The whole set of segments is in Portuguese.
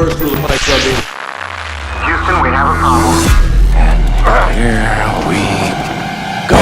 First rule of Fight Club is... Houston, we have a problem. Here we go.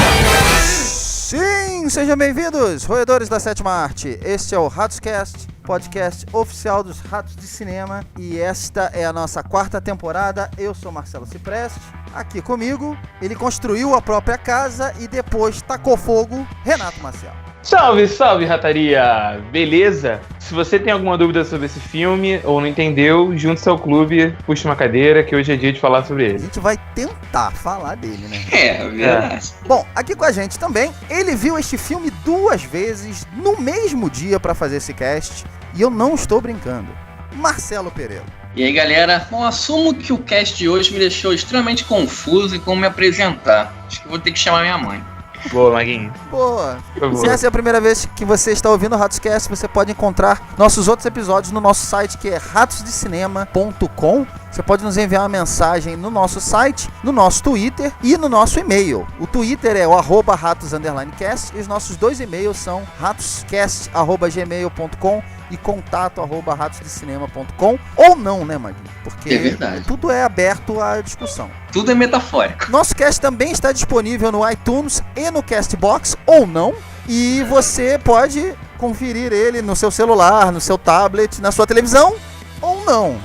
Sim, sejam bem-vindos, roedores da sétima arte. Este é o RatosCast, podcast oficial dos Ratos de Cinema. E esta é a nossa quarta temporada. Eu sou Marcelo Cipreste. Aqui comigo, ele construiu a própria casa e depois tacou fogo, Renato Maciel. Salve, salve, rataria! Beleza? Se você tem alguma dúvida sobre esse filme ou não entendeu, junte-se ao clube, puxe uma cadeira, que hoje é dia de falar sobre A ele. gente vai tentar falar dele, né? É verdade. Bom, aqui com a gente também, ele viu este filme 2 vezes no mesmo dia pra fazer esse cast, e eu não estou brincando. Marcelo Pereira. E aí, galera? Bom, assumo que o cast de hoje me deixou extremamente confuso em como me apresentar. Acho que eu vou ter que chamar minha mãe. Boa, Maguinho. Boa! Por favor. Se essa é a primeira vez que você está ouvindo o RatosCast, você pode encontrar nossos outros episódios no nosso site, que é ratosdecinema.com. Você pode nos enviar uma mensagem no nosso site, no nosso Twitter e no nosso e-mail. O Twitter é o @ratos_cast e os nossos 2 e-mails são ratoscast@gmail.com e contato@ratosdecinema.com, ou não, né, Maguinho? Porque É verdade. tudo é aberto à discussão. Tudo é metafórico. Nosso cast também está disponível no iTunes e no Castbox, ou não. E você pode conferir ele no seu celular, no seu tablet, na sua televisão, ou não.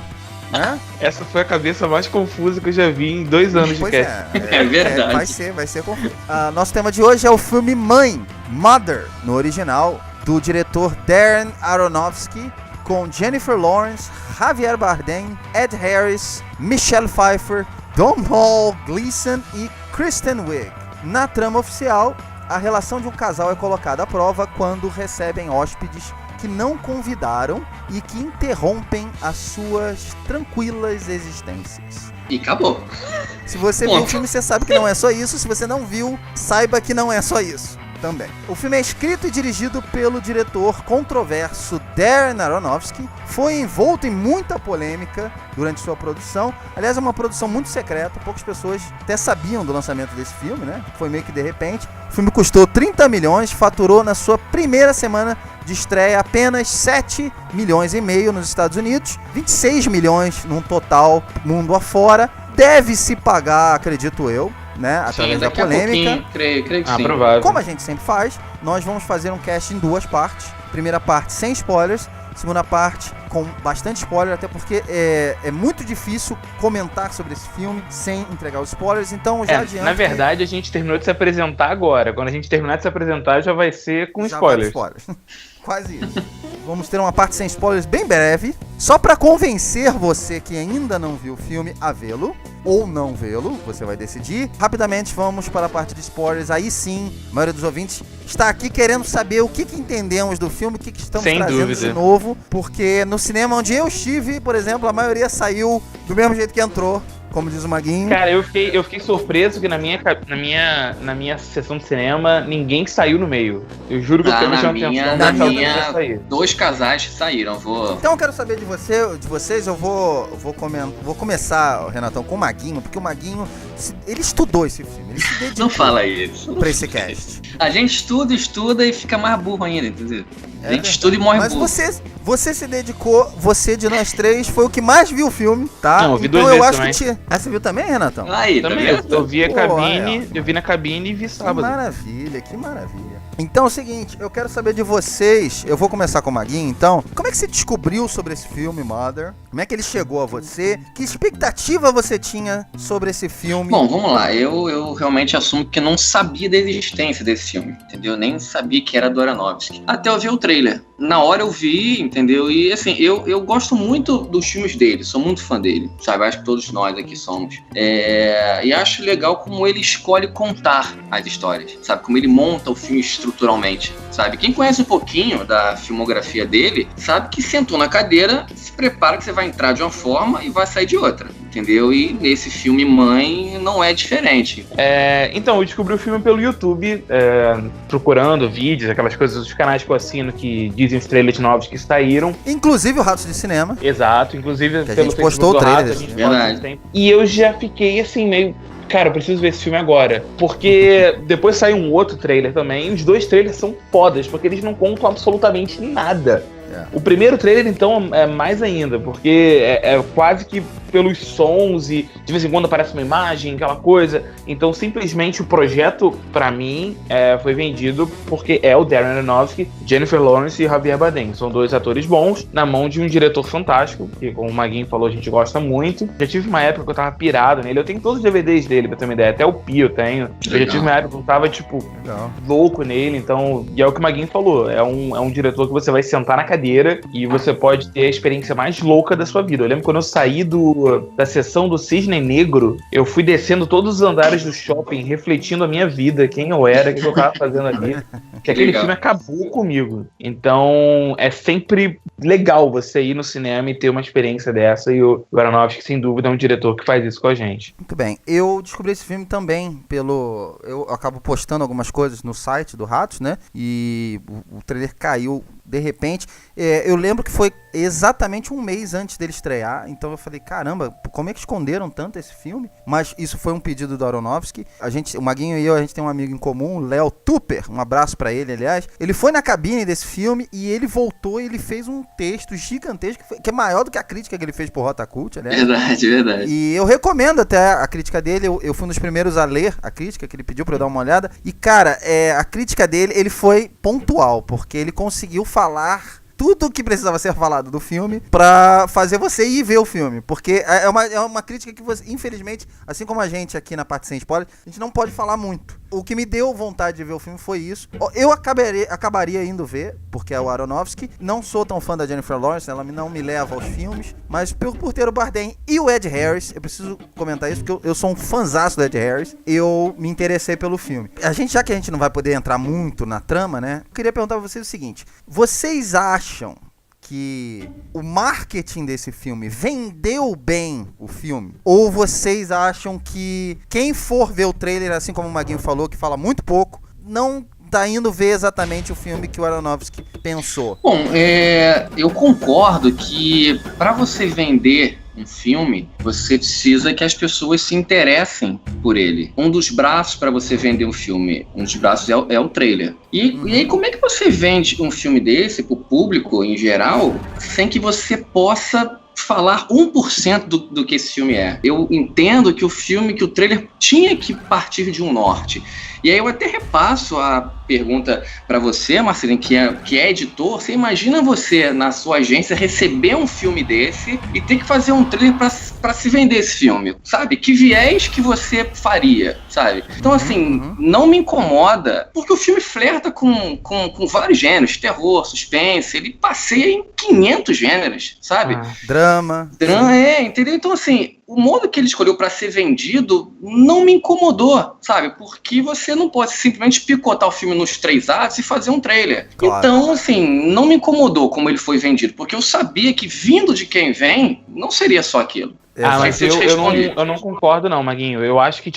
Né? Essa foi a cabeça mais confusa que eu já vi em 2 anos de Pois cast. É verdade. Vai ser confuso. Nosso tema de hoje é o filme Mãe, Mother, no original, do diretor Darren Aronofsky, com Jennifer Lawrence, Javier Bardem, Ed Harris, Michelle Pfeiffer, Domhnall Gleeson e Kristen Wiig. Na trama oficial, a relação de um casal é colocada à prova quando recebem hóspedes que não convidaram e que interrompem as suas tranquilas existências. E acabou. Se você viu o filme, você sabe que não é só isso. Se você não viu, saiba que não é só isso também. O filme é escrito e dirigido pelo diretor controverso Darren Aronofsky. Foi envolto em muita polêmica durante sua produção. Aliás, é uma produção muito secreta. Poucas pessoas até sabiam do lançamento desse filme, né? Foi meio que de repente. O filme custou 30 milhões, faturou na sua primeira semana de estreia apenas 7 milhões e meio nos Estados Unidos, 26 milhões num total mundo afora. Deve se pagar, acredito eu, né? Através da Daqui a polêmica. pouquinho, creio que sim. Provável. Como a gente sempre faz, nós vamos fazer um cast em 2 partes. Primeira parte sem spoilers, segunda parte com bastante spoiler, até porque é muito difícil comentar sobre esse filme sem entregar os spoilers, então já adianta. Na verdade, a gente terminou de se apresentar agora. Quando a gente terminar de se apresentar, já vai ser com já vai spoilers. Quase isso. Vamos ter uma parte sem spoilers bem breve, só pra convencer você que ainda não viu o filme a vê-lo, ou não vê-lo, você vai decidir. Rapidamente vamos para a parte de spoilers. Aí sim, a maioria dos ouvintes está aqui querendo saber o que entendemos do filme, o que estamos Sem trazendo dúvida. de novo, porque no cinema onde eu estive, por exemplo, a maioria saiu do mesmo jeito que entrou, como diz o Maguinho. Cara, eu fiquei surpreso que na minha sessão de cinema, ninguém saiu no meio. Eu juro que eu fiquei me chamando atenção. Na mas alguém minha, ia sair. 2 casais saíram. Então eu quero saber de vocês, eu vou começar, Renatão, com o Maguinho, porque o Maguinho, ele estudou esse filme, ele se dedicou Não fala isso. pra esse cast. A gente estuda e fica mais burro ainda, entendeu? A gente estuda e morre Mas burro. você se dedicou, você de nós 3 foi o que mais viu o filme, tá? Não, eu vi então 2 eu vezes acho que você viu também, Renatão? Aí, tá Também, vendo? eu vi a Pô, cabine, eu vi na cabine e vi Que sábado. maravilha, que maravilha. Então é o seguinte, eu quero saber de vocês, eu vou começar com o Maguinho, então. Como é que você descobriu sobre esse filme, Mother? Como é que ele chegou a você? Que expectativa você tinha sobre esse filme? Bom, vamos lá. Eu realmente assumo que não sabia da existência desse filme, entendeu? Nem sabia que era do Aronofsky. Até eu ver o trailer. Na hora eu vi, entendeu? E assim, eu gosto muito dos filmes dele, sou muito fã dele, sabe? Acho que todos nós aqui somos. E acho legal como ele escolhe contar as histórias, sabe? Como ele monta o filme estruturalmente, sabe? Quem conhece um pouquinho da filmografia dele, sabe que sentou na cadeira, se prepara que você vai entrar de uma forma e vai sair de outra, entendeu? E nesse filme Mãe não é diferente. Então, eu descobri o filme pelo YouTube, procurando vídeos, aquelas coisas dos canais que eu assino que dizem os trailers novos que saíram. Inclusive o Ratos de Cinema. Exato, inclusive Que a pelo gente postou Facebook o do trailer, Rato, a gente verdade. posta tempo. E eu já fiquei assim, meio... Cara, eu preciso ver esse filme agora. Porque depois saiu um outro trailer também. E os 2 trailers são fodas, porque eles não contam absolutamente nada. O primeiro trailer, então, é mais ainda, porque é quase que pelos sons e de vez em quando aparece uma imagem, aquela coisa. Então, simplesmente o projeto, pra mim, foi vendido porque é o Darren Aronofsky, Jennifer Lawrence e Javier Bardem. São 2 atores bons, na mão de um diretor fantástico, que, como o Maguinho falou, a gente gosta muito. Já tive uma época que eu tava pirado nele. Eu tenho todos os DVDs dele, pra ter uma ideia. Até o Pi eu tenho. Eu já tive uma época que eu tava, louco nele. Então, e é o que o Maguinho falou. É um diretor que você vai sentar na cadeira e você pode ter a experiência mais louca da sua vida. Eu lembro quando eu saí da sessão do Cisne Negro, eu fui descendo todos os andares do shopping, refletindo a minha vida, quem eu era, o que eu tava fazendo ali. Que aquele filme acabou comigo. Então, é sempre legal você ir no cinema e ter uma experiência dessa. E o Aronofsky, sem dúvida, é um diretor que faz isso com a gente. Muito bem. Eu descobri esse filme também eu acabo postando algumas coisas no site do Ratos, né? E o trailer caiu de repente. Eu lembro que foi exatamente um mês antes dele estrear, então eu falei, caramba, como é que esconderam tanto esse filme? Mas isso foi um pedido do Aronofsky. O Maguinho e eu, a gente tem um amigo em comum, o Léo Tupper, um abraço pra ele, aliás. Ele foi na cabine desse filme e ele voltou e ele fez um texto gigantesco, que é maior do que a crítica que ele fez por Rota Cult, aliás. Verdade. E eu recomendo até a crítica dele, eu fui um dos primeiros a ler a crítica que ele pediu pra eu dar uma olhada. E cara, a crítica dele, ele foi pontual, porque ele conseguiu falar tudo o que precisava ser falado do filme pra fazer você ir ver o filme. Porque é uma crítica que você, infelizmente, assim como a gente aqui na parte sem spoiler, a gente não pode falar muito. O que me deu vontade de ver o filme foi isso. Eu acabaria indo ver, porque é o Aronofsky. Não sou tão fã da Jennifer Lawrence, ela não me leva aos filmes. Mas por ter o Bardem e o Ed Harris, eu preciso comentar isso, porque eu sou um fanzaço do Ed Harris, eu me interessei pelo filme. Já que a gente não vai poder entrar muito na trama, né? Eu queria perguntar pra vocês o seguinte. Vocês acham que o marketing desse filme vendeu bem o filme? Ou vocês acham que quem for ver o trailer, assim como o Maguinho falou, que fala muito pouco, não tá indo ver exatamente o filme que o Aronofsky pensou? Bom, eu concordo que para você vender um filme, você precisa que as pessoas se interessem por ele. Um dos braços para você vender um filme, um dos braços é o trailer. E aí, como é que você vende um filme desse pro público em geral, sem que você possa falar 1% do que esse filme é? Eu entendo que o trailer tinha que partir de um norte. E aí eu até repasso a pergunta para você, Marcelinho, que é editor. Você imagina você, na sua agência, receber um filme desse e ter que fazer um trailer para se vender esse filme, sabe? Que viés que você faria, sabe? Então, assim, não me incomoda, porque o filme flerta com vários gêneros, terror, suspense, ele passeia em 500 gêneros, sabe? Drama, entendeu? Então, assim, o modo que ele escolheu para ser vendido não me incomodou, sabe? Porque você não pode simplesmente picotar o filme nos 3 atos e fazer um trailer. Claro. Então, assim, não me incomodou como ele foi vendido, porque eu sabia que vindo de quem vem, não seria só aquilo. Mas eu não concordo não, Maguinho. Eu acho que,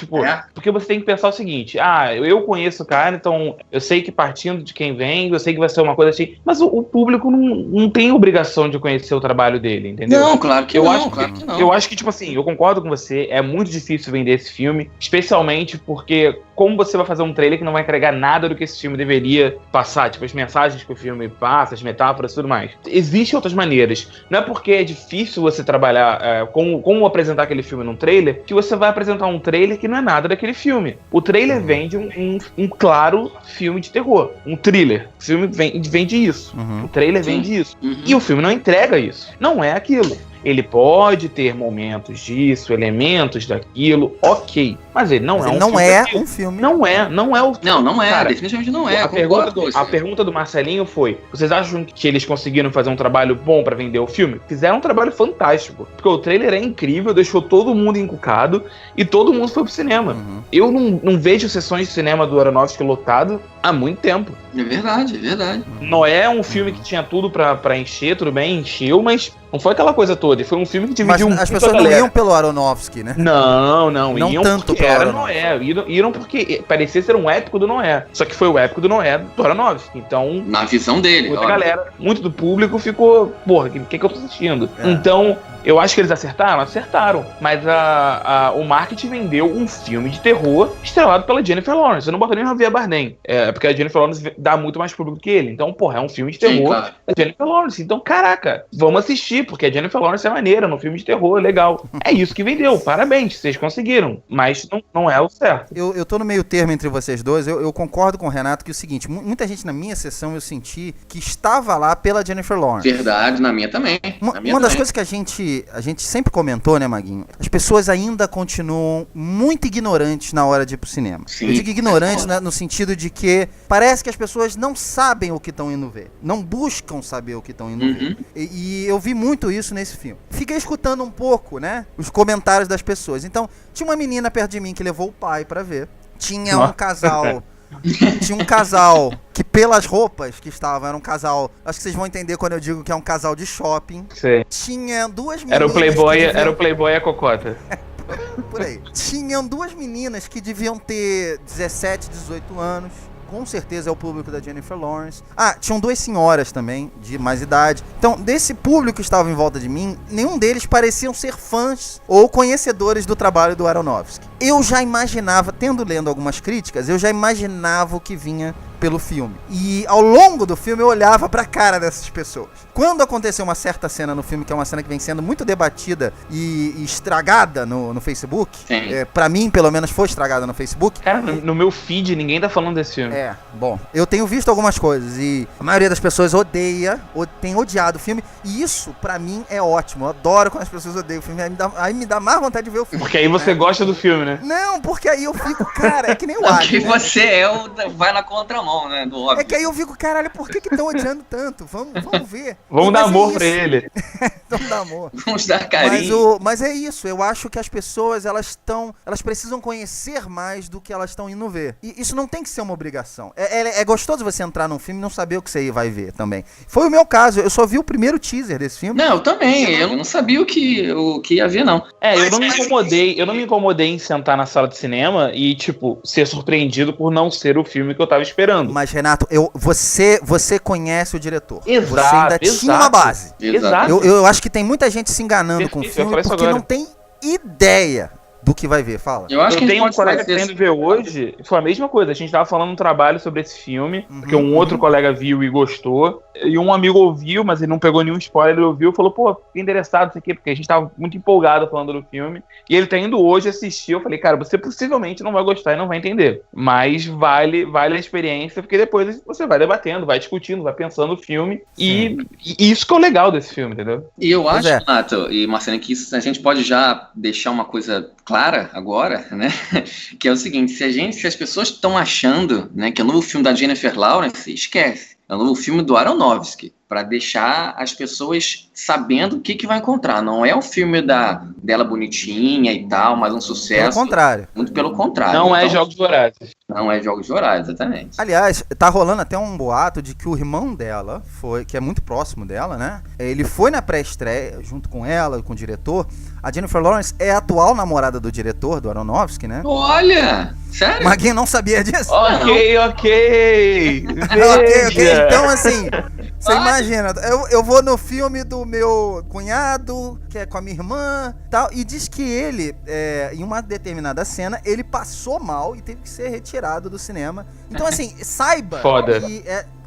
porque você tem que pensar o seguinte, eu conheço o cara, então eu sei que partindo de quem vem, eu sei que vai ser uma coisa assim, mas o público não tem obrigação de conhecer o trabalho dele, entendeu? Não, claro que não. Eu acho que, tipo assim, eu concordo com você, é muito difícil vender esse filme, especialmente porque como você vai fazer um trailer que não vai entregar nada do que esse filme deveria passar, tipo, as mensagens que o filme passa, as metáforas e tudo mais. Existem outras maneiras. Não é porque é difícil você trabalhar como apresentar aquele filme num trailer, que você vai apresentar um trailer que não é nada daquele filme. O trailer vende um claro filme de terror, um thriller. O filme vende isso. O trailer vende isso. E o filme não entrega isso. Não é aquilo. Ele pode ter momentos disso, elementos daquilo, ok. Mas ele não é um filme. Não é o filme. Não é, cara, definitivamente não é. A pergunta do Marcelinho foi: vocês acham que eles conseguiram fazer um trabalho bom pra vender o filme? Fizeram um trabalho fantástico. Porque o trailer é incrível, deixou todo mundo encucado e todo mundo foi pro cinema. Eu não vejo sessões de cinema do Aronofsky lotado há muito tempo. É verdade. Noé é um filme que tinha tudo pra encher, tudo bem, encheu, mas não foi aquela coisa toda. Foi um filme que dividiu as pessoas não iam pelo Aronofsky, né? Não iam tanto porque era Noé. Iram porque parecia ser um épico do Noé. Só que foi o épico do Noé do Aronofsky. Então, na visão dele, muita galera, muito do público ficou, porra, o que eu tô assistindo? Então, eu acho que eles acertaram. Mas o marketing vendeu um filme de terror estrelado pela Jennifer Lawrence. Eu não boto nem o Javier Bardem. porque a Jennifer Lawrence dá muito mais público que ele. Então, porra, é um filme de terror. Sim, claro. Da Jennifer Lawrence. Então, caraca, vamos assistir, porque a Jennifer Lawrence é maneira no filme de terror, legal. É isso que vendeu, parabéns, vocês conseguiram. Mas não é o certo. Eu tô no meio termo entre vocês dois. Eu concordo com o Renato que é o seguinte, muita gente na minha sessão eu senti que estava lá pela Jennifer Lawrence. Verdade, na minha também. Uma das coisas que a gente sempre comentou, né, Maguinho? As pessoas ainda continuam muito ignorantes na hora de ir pro cinema. Sim. Eu digo ignorantes, né, no sentido de que parece que as pessoas não sabem o que estão indo ver. Não buscam saber o que estão indo ver. E eu vi muito isso nesse filme. Fiquei escutando um pouco, né, os comentários das pessoas. Então, tinha uma menina perto de mim que levou o pai pra ver. Tinha um casal... Tinha um casal que pelas roupas que estavam, era um casal, acho que vocês vão entender quando eu digo que é um casal de shopping. Sei. Tinha duas meninas. Era o Playboy e a Cocota. Por aí. Tinham duas meninas que deviam ter 17, 18 anos. Com certeza é o público da Jennifer Lawrence. Tinham duas senhoras também, de mais idade. Então, desse público que estava em volta de mim, nenhum deles pareciam ser fãs ou conhecedores do trabalho do Aronofsky. Eu já imaginava, lendo algumas críticas, eu já imaginava o que vinha pelo filme. E ao longo do filme eu olhava pra cara dessas pessoas. Quando aconteceu uma certa cena no filme, que é uma cena que vem sendo muito debatida e estragada no Facebook, pra mim, pelo menos, foi estragada no Facebook. Cara, no meu feed ninguém tá falando desse filme. Bom, eu tenho visto algumas coisas e a maioria das pessoas tem odiado o filme, e isso, pra mim, é ótimo. Eu adoro quando as pessoas odeiam o filme, aí me dá mais vontade de ver o filme. Porque aí você gosta do filme, né? Não, porque aí eu fico, cara, é que nem o Porque Adi, né? você vai na contramão, né, do óbvio. É que aí eu fico, caralho, por que estão odiando tanto? Vamos ver. Vamos dar Mas é amor isso. pra ele. Vamos dar amor. Vamos dar carinho. Mas é isso, eu acho que as pessoas, elas precisam conhecer mais do que elas estão indo ver. E isso não tem que ser uma obrigação. É gostoso você entrar num filme e não saber o que você vai ver também. Foi o meu caso, eu só vi o primeiro teaser desse filme. Não, eu também, eu não sabia o que ia ver, não. Eu não me incomodei em sentar na sala de cinema e, tipo, ser surpreendido por não ser o filme que eu tava esperando. Mas, Renato, você conhece o diretor. Exato, você ainda tinha uma base. Exato. Eu acho que tem muita gente se enganando com o Perfeito, eu filme falei isso porque agora. não tem ideia do que vai ver. Fala. Eu acho que Eu a gente tenho um pode colega fazer que tá indo ver hoje, foi a mesma coisa. A gente tava falando um trabalho sobre esse filme, porque um outro colega viu e gostou, e um amigo ouviu, mas ele não pegou nenhum spoiler, ele ouviu e falou, pô, fiquei interessado nisso aqui, porque a gente tava muito empolgado falando do filme, e ele tá indo hoje assistir. Eu falei, cara, você possivelmente não vai gostar e não vai entender, mas vale a experiência, porque depois você vai debatendo, vai discutindo, vai pensando no filme, e isso que é o legal desse filme, entendeu? E eu Pois acho, é. Renato e Marcelo, que a gente pode já deixar uma coisa clara agora, né? Que é o seguinte, se as pessoas estão achando, né, que é o novo filme da Jennifer Lawrence, esquece. É o novo filme do Aronofsky, para deixar as pessoas sabendo o que vai encontrar. Não é o filme dela bonitinha e tal, mas um sucesso. Pelo contrário. Muito pelo contrário. Não é Então, Jogos Vorazes. Não é Jogos Vorazes, exatamente. Aliás, tá rolando até um boato de que o irmão dela, que é muito próximo dela, né? Ele foi na pré-estreia, junto com ela, com o diretor. A Jennifer Lawrence é a atual namorada do diretor, do Aronofsky, né? Olha! Sério? Maguinho não sabia disso? Ok. Ok. Veja. Então, assim, você imagina, eu vou no filme do meu cunhado, que é com a minha irmã, tal, e diz que ele, em uma determinada cena, ele passou mal e teve que ser retirado do cinema. Então, assim, saiba Foda.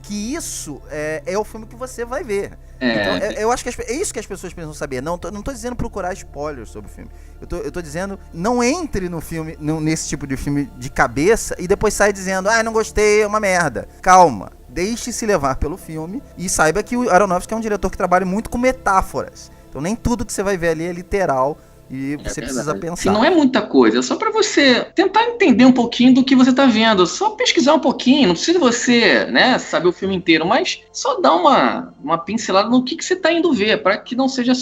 que isso é o filme que você vai ver. É. Então, eu acho que é isso que as pessoas precisam saber. Não tô dizendo procurar spoilers sobre o filme. Eu tô dizendo, não entre no filme, nesse tipo de filme de cabeça e depois sai dizendo, não gostei, é uma merda. Calma. Deixe-se levar pelo filme e saiba que o Aronofsky é um diretor que trabalha muito com metáforas. Então nem tudo que você vai ver ali é literal e você precisa pensar. E não é muita coisa, é só pra você tentar entender um pouquinho do que você tá vendo, só pesquisar um pouquinho, não precisa você, né, saber o filme inteiro, mas só dar uma pincelada no que você tá indo ver, pra que não seja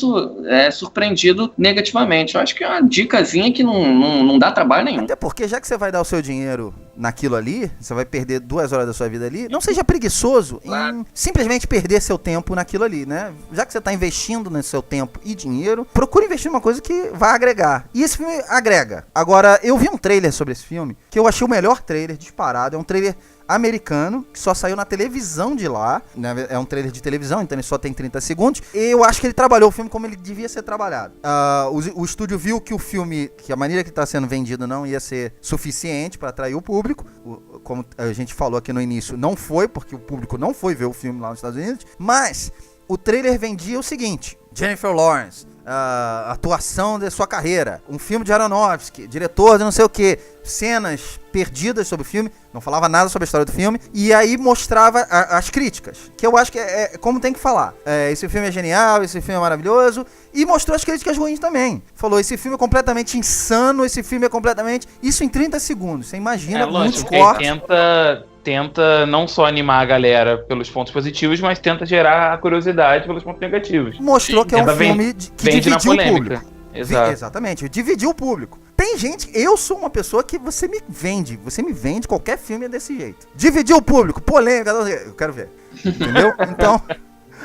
surpreendido negativamente. Eu acho que é uma dicasinha que não dá trabalho nenhum. Até porque já que você vai dar o seu dinheiro naquilo ali, você vai perder 2 horas da sua vida ali, não seja preguiçoso em simplesmente perder seu tempo naquilo ali, né? Já que você tá investindo no seu tempo e dinheiro, procure investir numa coisa que vai agregar. E esse filme agrega. Agora, eu vi um trailer sobre esse filme, que eu achei o melhor trailer disparado. É um trailer americano, que só saiu na televisão de lá, né? É um trailer de televisão, então ele só tem 30 segundos, e eu acho que ele trabalhou o filme como ele devia ser trabalhado. O estúdio viu que o filme, que a maneira que está sendo vendido não ia ser suficiente para atrair o público, como a gente falou aqui no início, não foi, porque o público não foi ver o filme lá nos Estados Unidos, mas o trailer vendia o seguinte: Jennifer Lawrence, atuação da sua carreira, um filme de Aronofsky, diretor de não sei o que, cenas perdidas sobre o filme, não falava nada sobre a história do filme, e aí mostrava as críticas, que eu acho que é como tem que falar. Esse filme é genial, esse filme é maravilhoso, e mostrou as críticas ruins também. Falou, esse filme é completamente insano, esse filme é completamente... Isso em 30 segundos, você imagina muitos cortes. Tenta não só animar a galera pelos pontos positivos, mas tenta gerar a curiosidade pelos pontos negativos. Mostrou que é um filme que dividiu o público. Exato. Exatamente, dividiu o público. Tem gente, eu sou uma pessoa que você me vende qualquer filme é desse jeito. Dividiu o público, polêmica, eu quero ver. Entendeu? Então,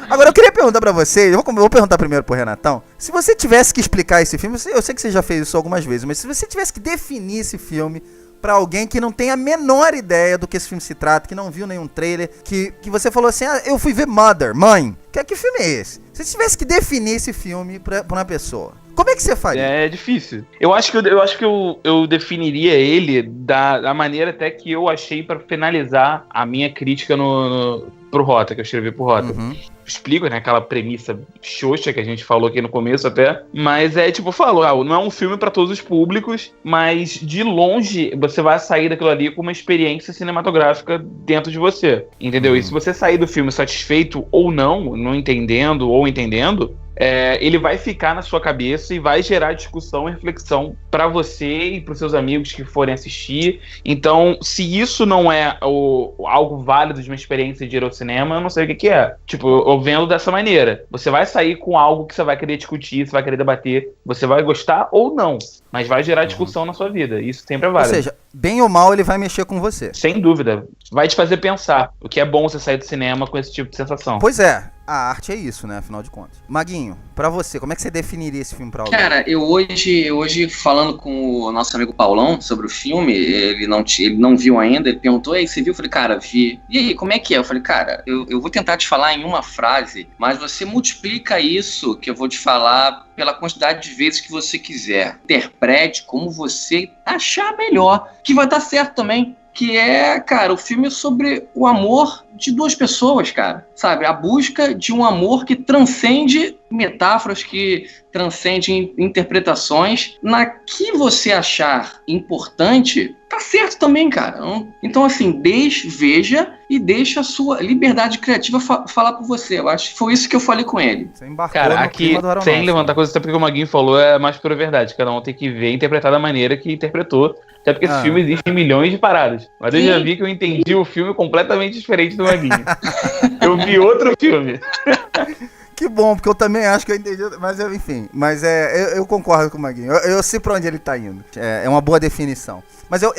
agora eu queria perguntar pra vocês, eu vou perguntar primeiro pro Renatão, se você tivesse que explicar esse filme, eu sei que você já fez isso algumas vezes, mas se você tivesse que definir esse filme pra alguém que não tem a menor ideia do que esse filme se trata, que não viu nenhum trailer, que você falou assim, eu fui ver Mother, Mãe, que filme é esse? Se você tivesse que definir esse filme pra uma pessoa, como é que você faria? É difícil. Eu acho que eu definiria ele da maneira até que eu achei pra finalizar a minha crítica pro Rota, que eu escrevi pro Rota. Uhum. Explico, né, aquela premissa xoxa que a gente falou aqui no começo até, mas tipo, eu falo, não é um filme pra todos os públicos, mas de longe você vai sair daquilo ali com uma experiência cinematográfica dentro de você, entendeu? E se você sair do filme satisfeito ou não entendendo ou entendendo, ele vai ficar na sua cabeça e vai gerar discussão e reflexão pra você e pros seus amigos que forem assistir. Então, se isso não é algo válido de uma experiência de ir ao cinema, eu não sei o que é. Tipo, eu vendo dessa maneira. Você vai sair com algo que você vai querer discutir, você vai querer debater, você vai gostar ou não, mas vai gerar discussão na sua vida. Isso sempre é válido. Ou seja, bem ou mal, ele vai mexer com você. Sem dúvida. Vai te fazer pensar. O que é bom você sair do cinema com esse tipo de sensação. Pois é. A arte é isso, né? Afinal de contas. Maguinho, pra você, como é que você definiria esse filme pra alguém? Cara, eu hoje falando com o nosso amigo Paulão sobre o filme, ele não viu ainda, ele perguntou, aí, você viu? Eu falei, cara, vi. E aí, como é que é? Eu falei, cara, eu vou tentar te falar em uma frase, mas você multiplica isso que eu vou te falar pela quantidade de vezes que você quiser. Interprete como você achar melhor, que vai dar certo também. Que é, cara, o filme é sobre o amor de duas pessoas, cara. Sabe? A busca de um amor que transcende metáforas, que transcende interpretações. Na que você achar importante, tá certo também, cara. Então, assim, veja e deixa a sua liberdade criativa falar por você. Eu acho que foi isso que eu falei com ele. Você embarcou cara, no aqui, clima do Aronofsky. sem levantar coisa, até porque o Maguinho falou, é mais pura verdade. Cada um tem que ver e interpretar da maneira que interpretou. Até porque esse filme existe em milhões de paradas. Mas eu já vi que eu entendi o filme completamente diferente do Maguinho. Eu vi outro filme. Que bom, porque eu também acho que eu entendi, mas enfim, eu concordo com o Maguinho, eu sei pra onde ele tá indo, é uma boa definição. Mas eu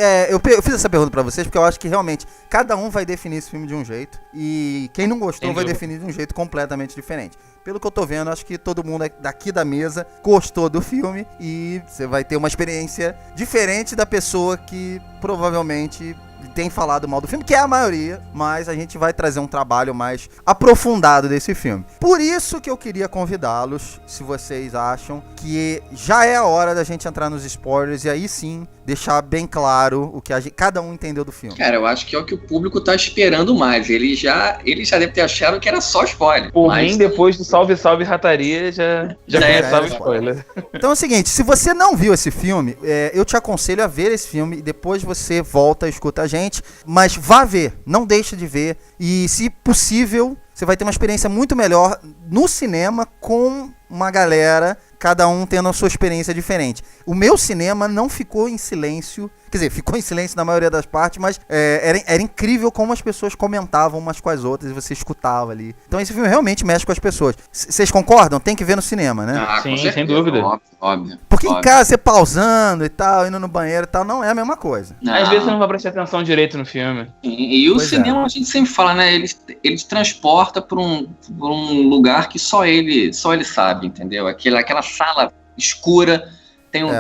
fiz essa pergunta pra vocês porque eu acho que realmente cada um vai definir esse filme de um jeito e quem não gostou vai definir de um jeito completamente diferente. Pelo que eu tô vendo, acho que todo mundo daqui da mesa gostou do filme e você vai ter uma experiência diferente da pessoa que provavelmente tem falado mal do filme, que é a maioria, mas a gente vai trazer um trabalho mais aprofundado desse filme. Por isso que eu queria convidá-los, se vocês acham que já é a hora da gente entrar nos spoilers e aí sim deixar bem claro o que cada um entendeu do filme. Cara, eu acho que é o que o público tá esperando mais. Ele já deve ter achado que era só spoiler. Por mim, depois do Salve Salve Rataria, já começava o spoiler. Então é o seguinte, se você não viu esse filme, eu te aconselho a ver esse filme e depois você volta e escuta a gente, mas vá ver, não deixe de ver e, se possível, você vai ter uma experiência muito melhor no cinema com uma galera, cada um tendo a sua experiência diferente. O meu cinema não ficou em silêncio, quer dizer, ficou em silêncio na maioria das partes, mas era incrível como as pessoas comentavam umas com as outras e você escutava ali. Então esse filme realmente mexe com as pessoas. Vocês concordam? Tem que ver no cinema, né? Ah, sim, sem dúvida. Óbvio. Porque em casa, você pausando e tal, indo no banheiro e tal, não é a mesma coisa. Não. Às vezes você não vai prestar atenção direito no filme. E o cinema, a gente sempre fala, né? Ele te transporta por um lugar que só ele sabe, entendeu? Aquela sala escura,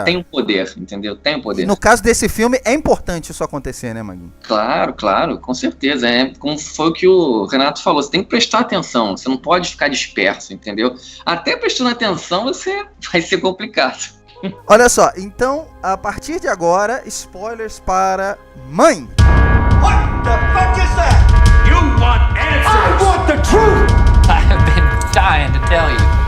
tem um poder, entendeu? Tem um poder. No caso desse filme, é importante isso acontecer, né, Maguinho? Claro, com certeza. Como foi o que o Renato falou, você tem que prestar atenção, você não pode ficar disperso, entendeu? Até prestando atenção, você vai ser complicado. Olha só, então, a partir de agora, spoilers para Mãe. You want answers? I want the truth! I have been dying to tell you.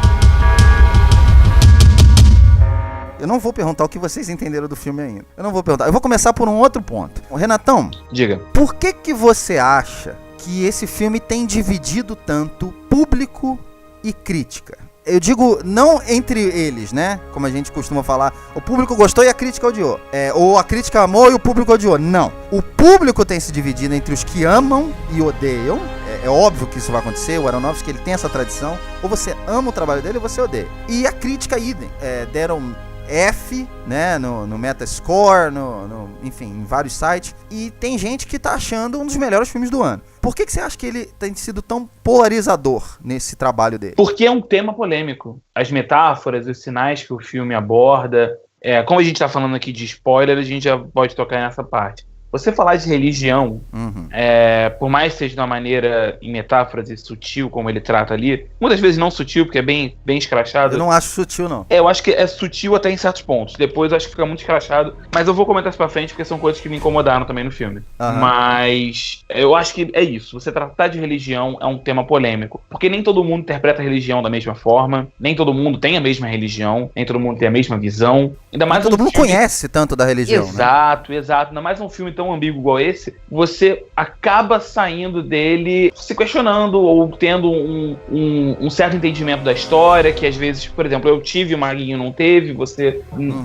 Eu não vou perguntar o que vocês entenderam do filme ainda. Eu não vou perguntar. Eu vou começar por um outro ponto. Renatão, Diga. por que você acha que esse filme tem dividido tanto público e crítica? Eu digo, não entre eles, né? Como a gente costuma falar, o público gostou e a crítica odiou. Ou a crítica amou e o público odiou. Não. O público tem se dividido entre os que amam e odeiam. É óbvio que isso vai acontecer. O Aronofsky, ele tem essa tradição. Ou você ama o trabalho dele ou você odeia. E a crítica, idem. Deram F, né, no Metascore, enfim, em vários sites. E tem gente que tá achando um dos melhores filmes do ano. Por que você acha que ele tem sido tão polarizador nesse trabalho dele? Porque é um tema polêmico. As metáforas, os sinais que o filme aborda. Como a gente tá falando aqui de spoiler, a gente já pode tocar nessa parte. Você falar de religião, por mais que seja de uma maneira, em metáforas, e sutil, como ele trata ali, muitas vezes não sutil, porque é bem escrachado. Eu não acho sutil, não. Eu acho que é sutil até em certos pontos. Depois eu acho que fica muito escrachado. Mas eu vou comentar isso pra frente, porque são coisas que me incomodaram também no filme. Mas eu acho que é isso. Você tratar de religião é um tema polêmico. Porque nem todo mundo interpreta a religião da mesma forma. Nem todo mundo tem a mesma religião. Nem todo mundo tem a mesma visão. Ainda mais todo mundo conhece tanto da religião, exato. Ainda mais um filme tão ambíguo igual esse, você acaba saindo dele se questionando ou tendo um certo entendimento da história, que às vezes, por exemplo, eu tive, o Maguinho não teve, você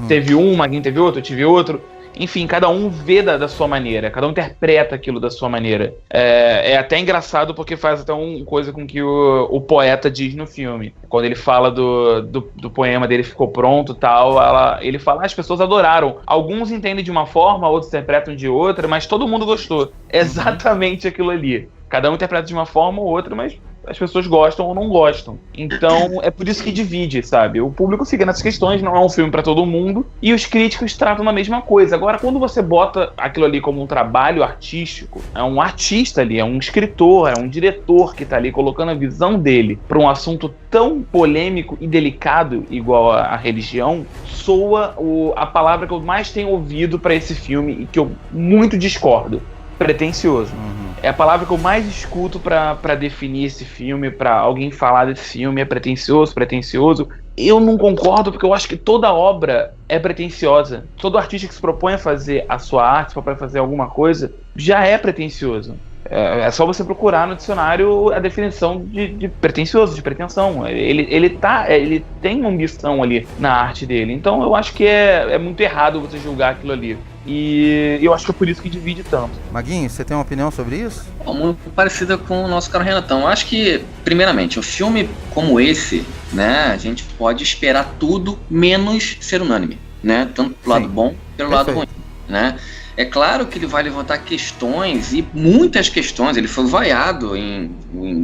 teve um, o Maguinho teve outro, eu tive outro. Enfim, cada um vê da sua maneira, cada um interpreta aquilo da sua maneira. É até engraçado porque faz até uma coisa com que o poeta diz no filme. Quando ele fala do poema dele ficou pronto e tal, ele fala, as pessoas adoraram. Alguns entendem de uma forma, outros interpretam de outra, mas todo mundo gostou. É exatamente aquilo ali. Cada um interpreta de uma forma ou outra, mas as pessoas gostam ou não gostam. Então, é por isso que divide, sabe? O público fica nessas questões, não é um filme pra todo mundo, e os críticos tratam a mesma coisa. Agora, quando você bota aquilo ali como um trabalho artístico, é um artista ali, é um escritor, é um diretor que tá ali colocando a visão dele pra um assunto tão polêmico e delicado igual a religião, soa a palavra que eu mais tenho ouvido pra esse filme e que eu muito discordo. Pretencioso. É a palavra que eu mais escuto pra definir esse filme, pra alguém falar desse filme, é pretencioso. Eu não concordo, porque eu acho que toda obra é pretenciosa. Todo artista que se propõe a fazer a sua arte, se propõe a fazer alguma coisa, já é pretencioso. É só você procurar no dicionário a definição de pretencioso, de pretensão. Ele tem uma ambição ali na arte dele. Então eu acho que é muito errado você julgar aquilo ali. E eu acho que é por isso que divide tanto. Maguinho, você tem uma opinião sobre isso? Muito parecida com o nosso caro Renatão. Eu acho que, primeiramente, um filme como esse, né, a gente pode esperar tudo menos ser unânime, né? Tanto pro lado bom pelo lado ruim, né? É claro que ele vai levantar questões, e muitas questões. Ele foi vaiado em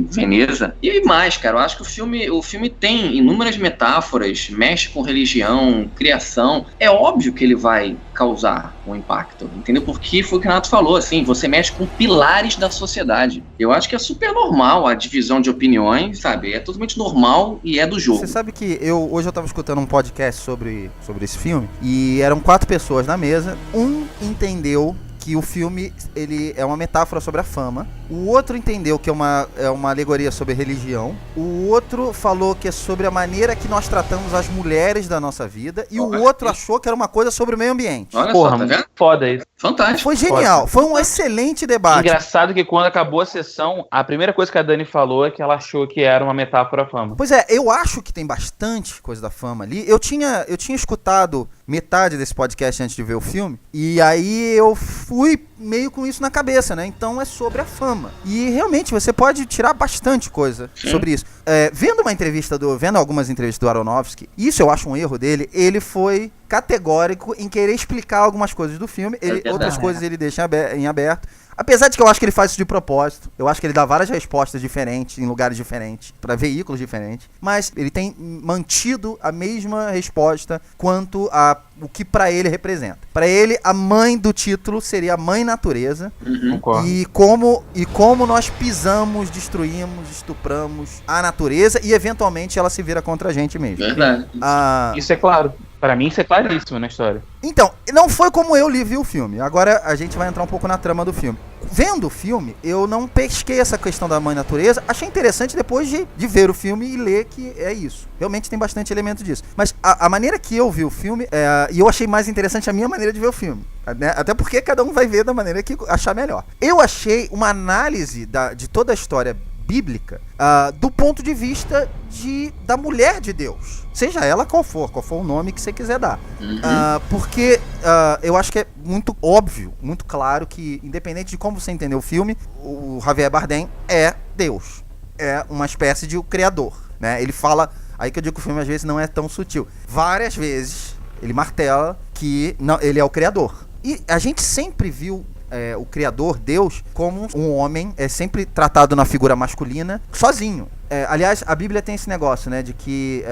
Veneza. E mais, cara, eu acho que o filme tem inúmeras metáforas, mexe com religião, criação. É óbvio que ele vai causar um impacto, entendeu? Porque foi o que o Renato falou, assim, você mexe com pilares da sociedade. Eu acho que é super normal a divisão de opiniões, sabe? É totalmente normal e é do jogo. Você sabe que hoje eu tava escutando um podcast sobre esse filme, e eram 4 pessoas na mesa. Um entendeu que o filme ele é uma metáfora sobre a fama. O outro entendeu que é uma alegoria sobre religião. O outro falou que é sobre a maneira que nós tratamos as mulheres da nossa vida. E o outro achou que era uma coisa sobre o meio ambiente. Olha Porra, só, tá vendo? Foda isso. Fantástico. Foi genial. Foi um excelente debate. Engraçado que quando acabou a sessão, a primeira coisa que a Dani falou é que ela achou que era uma metáfora à fama. Pois é, eu acho que tem bastante coisa da fama ali. Eu tinha escutado metade desse podcast antes de ver o filme, e aí eu fui meio com isso na cabeça, né? Então é sobre a fama. E realmente você pode tirar bastante coisa sobre isso. Vendo algumas entrevistas do Aronofsky, isso eu acho um erro dele, ele foi categórico em querer explicar algumas coisas do filme, outras coisas ele deixa em aberto. Apesar de que eu acho que ele faz isso de propósito, eu acho que ele dá várias respostas diferentes, em lugares diferentes, para veículos diferentes, mas ele tem mantido a mesma resposta quanto a o que pra ele representa. Pra ele, a mãe do título seria a mãe natureza. Concordo. E como nós pisamos, destruímos, estupramos a natureza e eventualmente ela se vira contra a gente mesmo. Verdade. Isso é claro. Pra mim, isso é claríssimo na história. Então, não foi como eu vi o filme. Agora a gente vai entrar um pouco na trama do filme. Vendo o filme, eu não pesquei essa questão da mãe natureza. Achei interessante depois de ver o filme e ler que é isso. Realmente tem bastante elemento disso. Mas a maneira que eu vi o filme, e eu achei mais interessante a minha maneira de ver o filme. Né? Até porque cada um vai ver da maneira que achar melhor. Eu achei uma análise de toda a história bíblica do ponto de vista da mulher de Deus. Seja ela qual for o nome que você quiser dar. Porque eu acho que é muito óbvio, muito claro que, independente de como você entender o filme, o Javier Bardem é Deus. É uma espécie de criador. Né? Ele fala, aí que eu digo que o filme às vezes não é tão sutil. Várias vezes ele martela que ele é o criador. E a gente sempre viu o Criador, Deus, como um homem, é sempre tratado na figura masculina, sozinho. Aliás, a Bíblia tem esse negócio, né, de que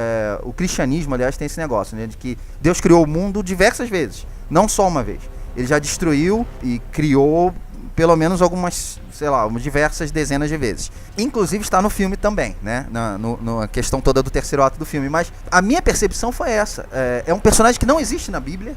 o cristianismo, aliás, tem esse negócio, né, de que Deus criou o mundo diversas vezes, não só uma vez. Ele já destruiu e criou pelo menos algumas, umas diversas dezenas de vezes. Inclusive está no filme também, né? Na questão toda do terceiro ato do filme. Mas a minha percepção foi essa. É um personagem que não existe na Bíblia.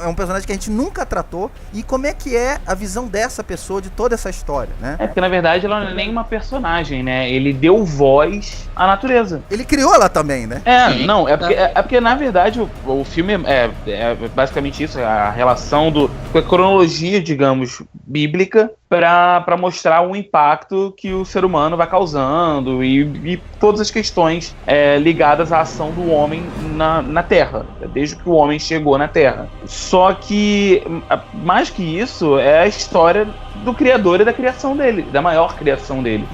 É um personagem que a gente nunca tratou. E como é que é a visão dessa pessoa de toda essa história, né? Porque na verdade ela não é nem uma personagem, né? Ele deu voz à natureza. Ele criou ela também, né? É porque na verdade o filme é basicamente isso, a relação com a cronologia, digamos, bíblica, para mostrar o impacto que o ser humano vai causando e todas as questões ligadas à ação do homem na Terra, desde que o homem chegou na Terra. Só que, mais que isso, é a história do Criador e da criação dele, da maior criação dele,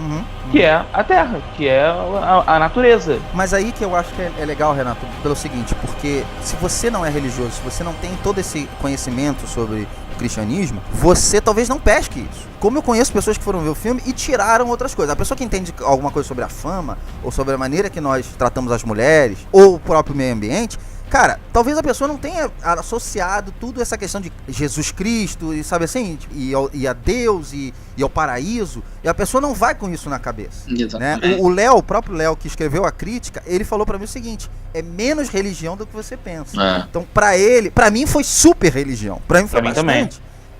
que é a Terra, que é a natureza. Mas aí que eu acho que é legal, Renato, pelo seguinte, porque se você não é religioso, se você não tem todo esse conhecimento sobre o cristianismo, você talvez não pesque isso. Como eu conheço pessoas que foram ver o filme e tiraram outras coisas. A pessoa que entende alguma coisa sobre a fama, ou sobre a maneira que nós tratamos as mulheres, ou o próprio meio ambiente, cara, talvez a pessoa não tenha associado tudo essa questão de Jesus Cristo, e sabe assim, e a Deus, e ao paraíso, e a pessoa não vai com isso na cabeça. Né? O próprio Léo, que escreveu a crítica, ele falou pra mim o seguinte: é menos religião do que você pensa. Então, pra mim foi super religião. Pra mim foi bastante. Também.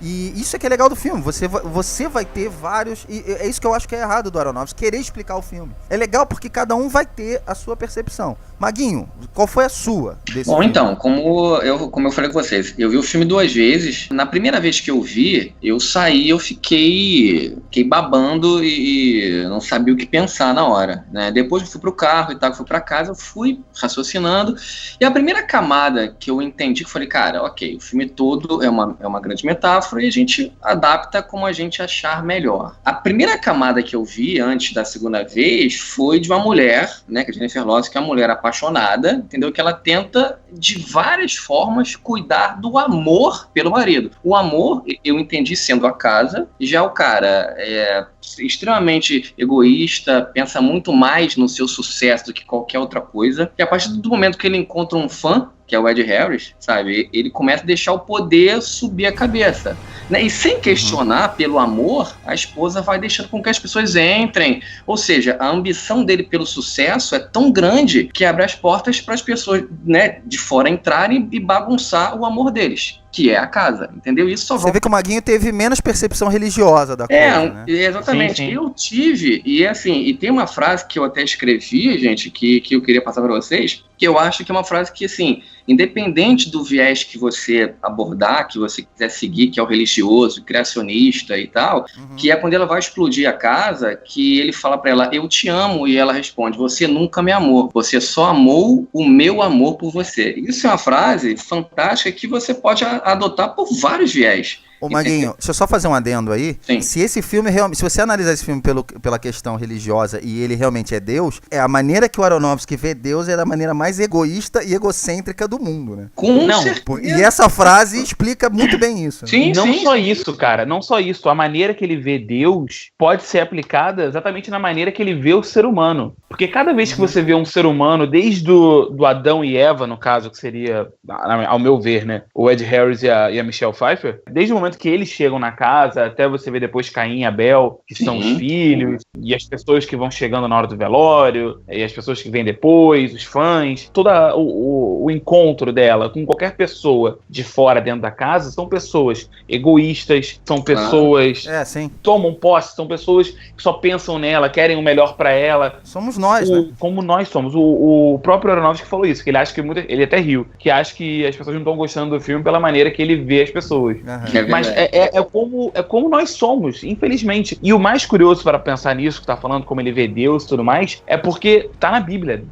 E isso é que é legal do filme, você vai ter vários, e é isso que eu acho que é errado do Aronofsky, querer explicar o filme. É legal porque cada um vai ter a sua percepção. Maguinho, qual foi a sua desse filme? Então, como eu falei com vocês, eu vi o filme 2 vezes. Na primeira vez que eu vi, eu saí, eu fiquei babando e não sabia o que pensar na hora, né? Depois eu fui pro carro e tal, fui pra casa, eu fui raciocinando, e a primeira camada que eu entendi, que eu falei, cara, ok, o filme todo é uma grande metáfora e a gente adapta como a gente achar melhor. A primeira camada que eu vi antes da segunda vez foi de uma mulher, né, que é a Jennifer Lawrence, que é uma mulher apaixonada, entendeu? Que ela tenta de várias formas cuidar do amor pelo marido. O amor, eu entendi sendo a casa, já o cara é extremamente egoísta, pensa muito mais no seu sucesso do que qualquer outra coisa, e a partir do momento que ele encontra um fã, que é o Ed Harris, sabe? Ele começa a deixar o poder subir a cabeça, né? E sem questionar pelo amor, a esposa vai deixando com que as pessoas entrem. Ou seja, a ambição dele pelo sucesso é tão grande que abre as portas para as pessoas, né, de fora entrarem e bagunçar o amor deles, que é a casa, entendeu? Isso só Você vê que o Maguinho teve menos percepção religiosa da coisa, né? Exatamente. Sim. Eu tive, e tem uma frase que eu até escrevi, gente, que eu queria passar para vocês, que eu acho que é uma frase que, assim, independente do viés que você abordar, que você quiser seguir, que é o religioso, criacionista e tal, que é quando ela vai explodir a casa, que ele fala pra ela, eu te amo, e ela responde, você nunca me amou, você só amou o meu amor por você. Isso é uma frase fantástica que você pode adotar por vários viés. Ô Maguinho, deixa eu só fazer um adendo aí. Sim. Se esse filme realmente, se você analisar esse filme pela questão religiosa e ele realmente é Deus, a maneira que o Aronofsky vê Deus é da maneira mais egoísta e egocêntrica do mundo, né? Com Não, certeza. E essa frase explica muito bem isso. Né? Sim, Não sim. só isso, cara, não só isso. A maneira que ele vê Deus pode ser aplicada exatamente na maneira que ele vê o ser humano. Porque cada vez que você vê um ser humano, desde do Adão e Eva, no caso, que seria, ao meu ver, né, o Ed Harris e a Michelle Pfeiffer, desde o momento que eles chegam na casa, até você ver depois Caim e Abel, que são os filhos, e as pessoas que vão chegando na hora do velório, e as pessoas que vêm depois, os fãs, todo o encontro dela com qualquer pessoa de fora dentro da casa, são pessoas egoístas, são pessoas Sim. tomam posse, são pessoas que só pensam nela, querem o melhor pra ela. Somos nós, né? Como nós somos. O próprio Aronofsky falou isso, que ele acha que ele até riu, que acha que as pessoas não estão gostando do filme pela maneira que ele vê as pessoas. Uhum. Mas é como nós somos, infelizmente. E o mais curioso para pensar nisso, que tá falando como ele vê Deus e tudo mais, é porque tá na Bíblia.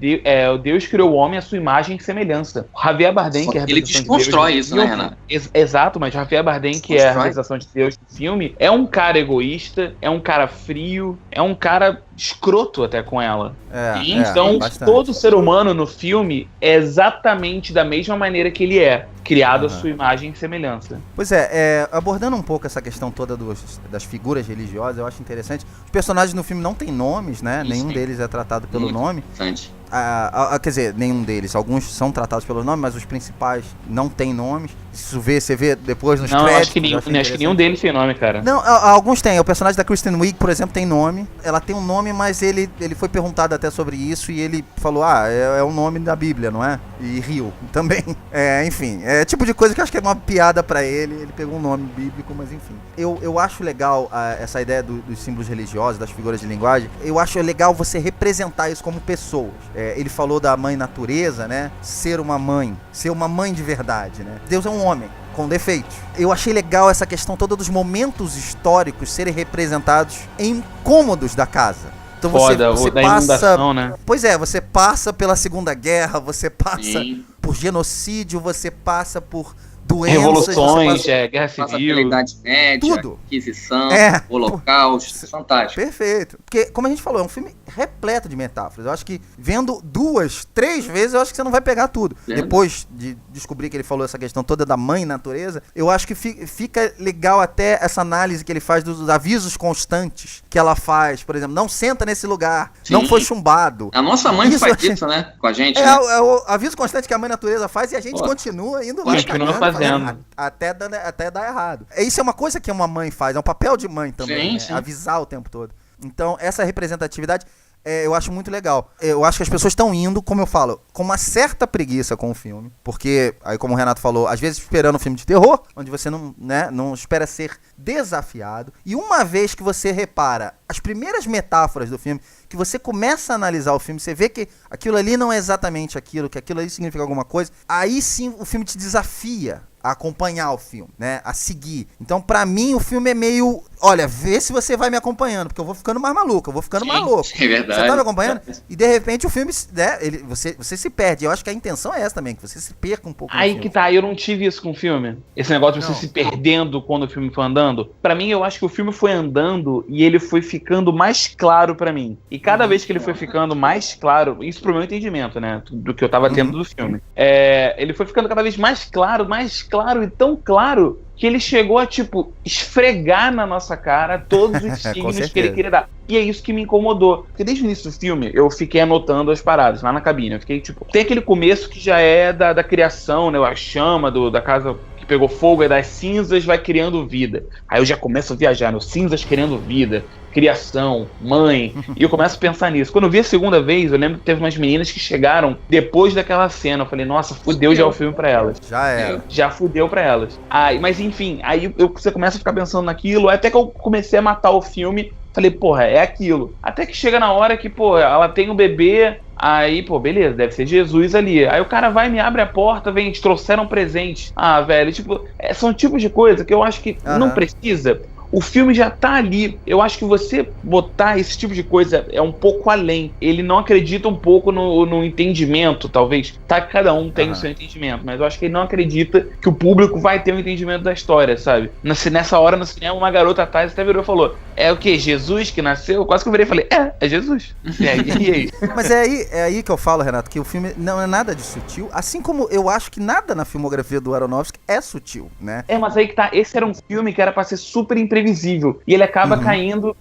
Deus criou o homem à sua imagem e semelhança. O Javier Bardem, que é a Ele representação de desconstrói Deus, isso, né, Renato? Exato, mas Javier Bardem, que é a representação de Deus no filme, é um cara egoísta, é um cara frio, é um cara escroto até com ela. Então, todo ser humano no filme é exatamente da mesma maneira que ele é, criado à sua imagem e semelhança. Pois abordando um pouco essa questão toda das figuras religiosas, eu acho interessante. Os personagens no filme não têm nomes, né? Nenhum deles é tratado pelo nome. Quer dizer, nenhum deles. Alguns são tratados pelo nome, mas os principais não têm nomes. Você vê depois nos créditos. Acho que nenhum deles tem nome, cara. Não, alguns têm. O personagem da Kristen Wiig, por exemplo, tem nome. Ela tem um nome, mas ele foi perguntado até sobre isso e ele falou, é o nome da Bíblia, não é? E riu também. Enfim, é tipo de coisa que eu acho que é uma piada pra ele. Ele pegou um nome bíblico, mas enfim. Eu acho legal essa ideia dos símbolos religiosos, das figuras de linguagem. Eu acho legal você representar isso como pessoas. Ele falou da mãe natureza, né? Ser uma mãe de verdade, né? Deus é um homem com defeitos. Eu achei legal essa questão toda dos momentos históricos serem representados em cômodos da casa. Então você da passa, inundação, né? Pois você passa pela Segunda Guerra, você passa por genocídio, você passa por doenças, revoluções, guerra passa civil, pela Idade Média, tudo. Inquisição, Holocausto, fantástico. Perfeito. Porque, como a gente falou, é um filme repleto de metáforas. Eu acho que vendo 2, 3 vezes, eu acho que você não vai pegar tudo. Depois de descobrir que ele falou essa questão toda da mãe natureza, eu acho que fica legal até essa análise que ele faz dos avisos constantes que ela faz. Por exemplo, não senta nesse lugar, não foi chumbado. A nossa mãe faz isso, né? Com a gente, né? É o aviso constante que a mãe natureza faz e a gente continua indo lá. Continua fazendo. Até dar errado. Isso é uma coisa que uma mãe faz, é um papel de mãe também, sim. Avisar o tempo todo. Então, essa representatividade eu acho muito legal. Eu acho que as pessoas estão indo, como eu falo, com uma certa preguiça com o filme, porque, aí como o Renato falou, às vezes esperando um filme de terror, onde você não espera ser desafiado, e uma vez que você repara as primeiras metáforas do filme, que você começa a analisar o filme, você vê que aquilo ali não é exatamente aquilo, que aquilo ali significa alguma coisa, aí sim o filme te desafia a acompanhar o filme, né? A seguir. Então, pra mim, o filme é meio... Olha, vê se você vai me acompanhando, porque eu vou ficando mais maluco, eu vou ficando mais louco. É verdade. Você tá me acompanhando? E, de repente, o filme... Né, você se perde. Eu acho que a intenção é essa também, que você se perca um pouco. Aí que tá, eu não tive isso com o filme. Esse negócio de você se perdendo quando o filme foi andando. Pra mim, eu acho que o filme foi andando e ele foi ficando mais claro pra mim. E cada vez que ele foi ficando mais claro, isso pro meu entendimento, né? Do que eu tava tendo do filme. Ele foi ficando cada vez mais claro e tão claro que ele chegou a, esfregar na nossa cara todos os signos que ele queria dar. E é isso que me incomodou. Porque desde o início do filme, eu fiquei anotando as paradas lá na cabine. Eu fiquei, tem aquele começo que já é da criação, né? A chama da casa que pegou fogo, das cinzas vai criando vida. Aí eu já começo a viajar, cinzas criando vida, criação, mãe, e eu começo a pensar nisso. Quando eu vi a segunda vez, eu lembro que teve umas meninas que chegaram depois daquela cena. Eu falei, nossa, fudeu já o filme pra elas. Já era. Já fudeu pra elas. Mas enfim, aí você começa a ficar pensando naquilo, até que eu comecei a matar o filme. Falei, porra, é aquilo. Até que chega na hora que, ela tem um bebê. Aí, beleza, deve ser Jesus ali. Aí o cara vai, me abre a porta, vem, te trouxeram um presente. Velho, são tipos de coisa que eu acho que não precisa. o filme já tá ali. Eu acho que você botar esse tipo de coisa é um pouco além. Ele não acredita um pouco no entendimento, talvez. Tá que cada um tem o seu entendimento, mas eu acho que ele não acredita que o público vai ter um entendimento da história, sabe? Nessa hora no cinema, uma garota atrás até virou e falou: é o quê? Jesus que nasceu? Quase que eu virei e falei: é Jesus. E aí? Mas é aí que eu falo, Renato, que o filme não é nada de sutil, assim como eu acho que nada na filmografia do Aronofsky é sutil, né? Mas aí que tá, esse era um filme que era pra ser super imprevisível, e ele acaba caindo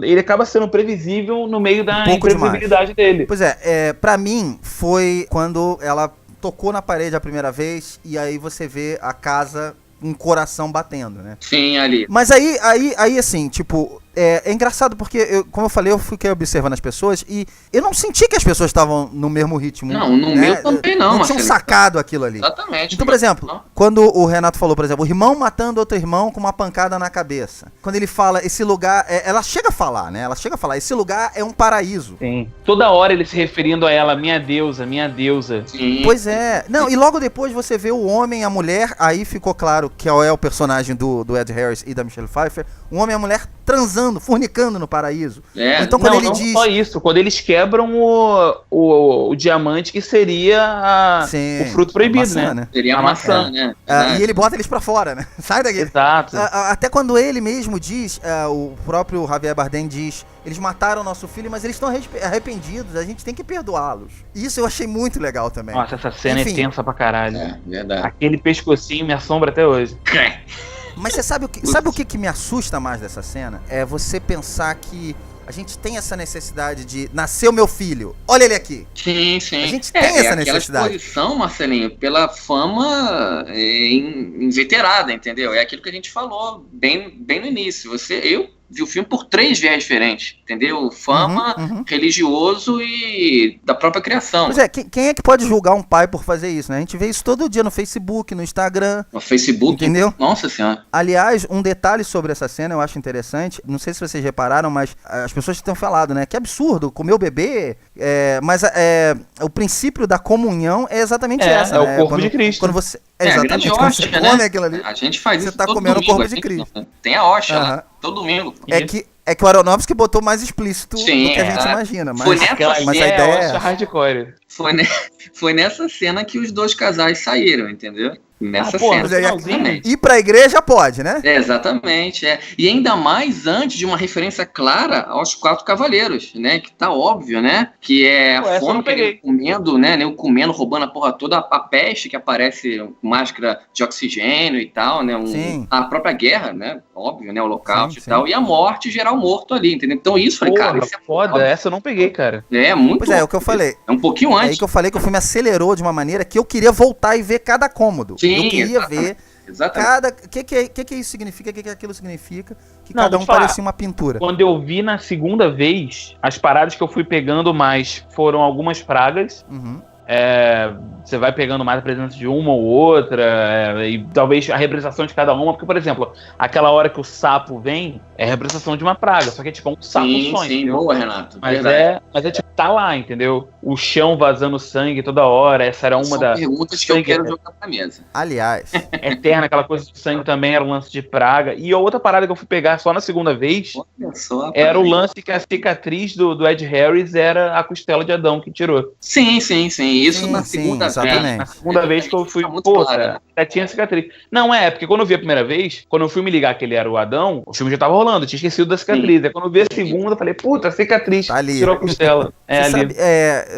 ele acaba sendo previsível no meio da imprevisibilidade dele. Pois é, pra mim foi quando ela tocou na parede a primeira vez, e aí você vê a casa, um coração batendo, né? Sim, ali. Mas aí assim, tipo, é engraçado porque, como eu falei, eu fiquei observando as pessoas e eu não senti que as pessoas estavam no mesmo ritmo. Não, no meu também não, Não tinham sacado aquilo ali. Exatamente. Então, por exemplo, quando o Renato falou, por exemplo, o irmão matando outro irmão com uma pancada na cabeça. Quando ele fala, esse lugar, ela chega a falar, né? Ela chega a falar, esse lugar é um paraíso. Sim. Toda hora ele se referindo a ela, minha deusa, minha deusa. Sim. Pois é. Não, e logo depois você vê o homem e a mulher, aí ficou claro que é o personagem do Ed Harris e da Michelle Pfeiffer, o homem e a mulher transando, fornicando no paraíso. Então quando ele diz... só isso, quando eles quebram o diamante que seria o fruto proibido, maçã, né? Seria a maçã, né? E ele bota eles pra fora, né? Sai daqui. Exato. Até quando ele mesmo diz, o próprio Javier Bardem diz, eles mataram nosso filho, mas eles estão arrependidos, a gente tem que perdoá-los. Isso eu achei muito legal também. Nossa, essa cena é tensa pra caralho. É, verdade. Aquele pescocinho me assombra até hoje. Mas você sabe o que me assusta mais dessa cena? É você pensar que a gente tem essa necessidade de nascer o meu filho, olha ele aqui. Sim, sim. A gente tem essa necessidade. Aquela exposição, Marcelinho, pela fama inveterada, entendeu? É aquilo que a gente falou bem no início. Eu vi o filme por 3 viés diferentes, entendeu? Fama, religioso e da própria criação. Pois é, quem é que pode julgar um pai por fazer isso, né? A gente vê isso todo dia no Facebook, no Instagram. No Facebook? Entendeu? Nossa Senhora. Aliás, um detalhe sobre essa cena eu acho interessante, não sei se vocês repararam, mas as pessoas têm falado, né? Que absurdo, comer o bebê, mas o princípio da comunhão é exatamente essa, né? É o corpo de Cristo. Quando você... exatamente, quando você come aquilo ali, a gente faz você isso tá todo comendo domingo, o corpo de Cristo. Tem a hóstia, né? Todo domingo. É que o Aronofsky botou mais explícito do que a gente imagina. Mas, mas a ideia é hardcore. Foi nessa cena que os 2 casais saíram, entendeu? Nessa cena. Ir pra igreja pode, né? Exatamente, E ainda mais antes de uma referência clara aos 4 cavaleiros, né? Que tá óbvio, né? Que é a fome que ele comendo, né? Ele comendo, roubando a porra toda, a peste que aparece com máscara de oxigênio e tal, né? A própria guerra, né? Óbvio, né? O holocausto e tal. E a morte, geral morto ali, entendeu? Então isso, falei, cara, isso é foda. Essa eu não peguei, cara. É muito. Pois é o que eu falei. É um pouquinho antes. É aí que eu falei que o filme acelerou de uma maneira que eu queria voltar e ver cada cômodo. Sim, eu queria ver cada... O que isso significa, o que aquilo significa, que cada um parecia uma pintura. Quando eu vi na segunda vez, as paradas que eu fui pegando mais foram algumas pragas. Você vai pegando mais a presença de uma ou outra, e talvez a representação de cada uma, porque, por exemplo, aquela hora que o sapo vem, é a representação de uma praga, só que é tipo um sapo sonho. Sim, boa, Renato. Mas é tipo, tá lá, entendeu? O chão vazando sangue toda hora, essa era uma das perguntas que eu quero jogar pra mesa. Aliás, eterna, aquela coisa de sangue também era um lance de praga. E a outra parada que eu fui pegar só na segunda vez era o lance que a cicatriz do Ed Harris era a costela de Adão que tirou. Sim. Isso na segunda vez. Exatamente. Na segunda vez que eu fui, tinha cicatriz. Não, porque quando eu vi a primeira vez, quando eu fui me ligar que ele era o Adão, o filme já tava rolando, eu tinha esquecido da cicatriz. Aí quando eu vi a segunda, eu falei, puta, cicatriz, tá ali. Tirou a costela. Ali.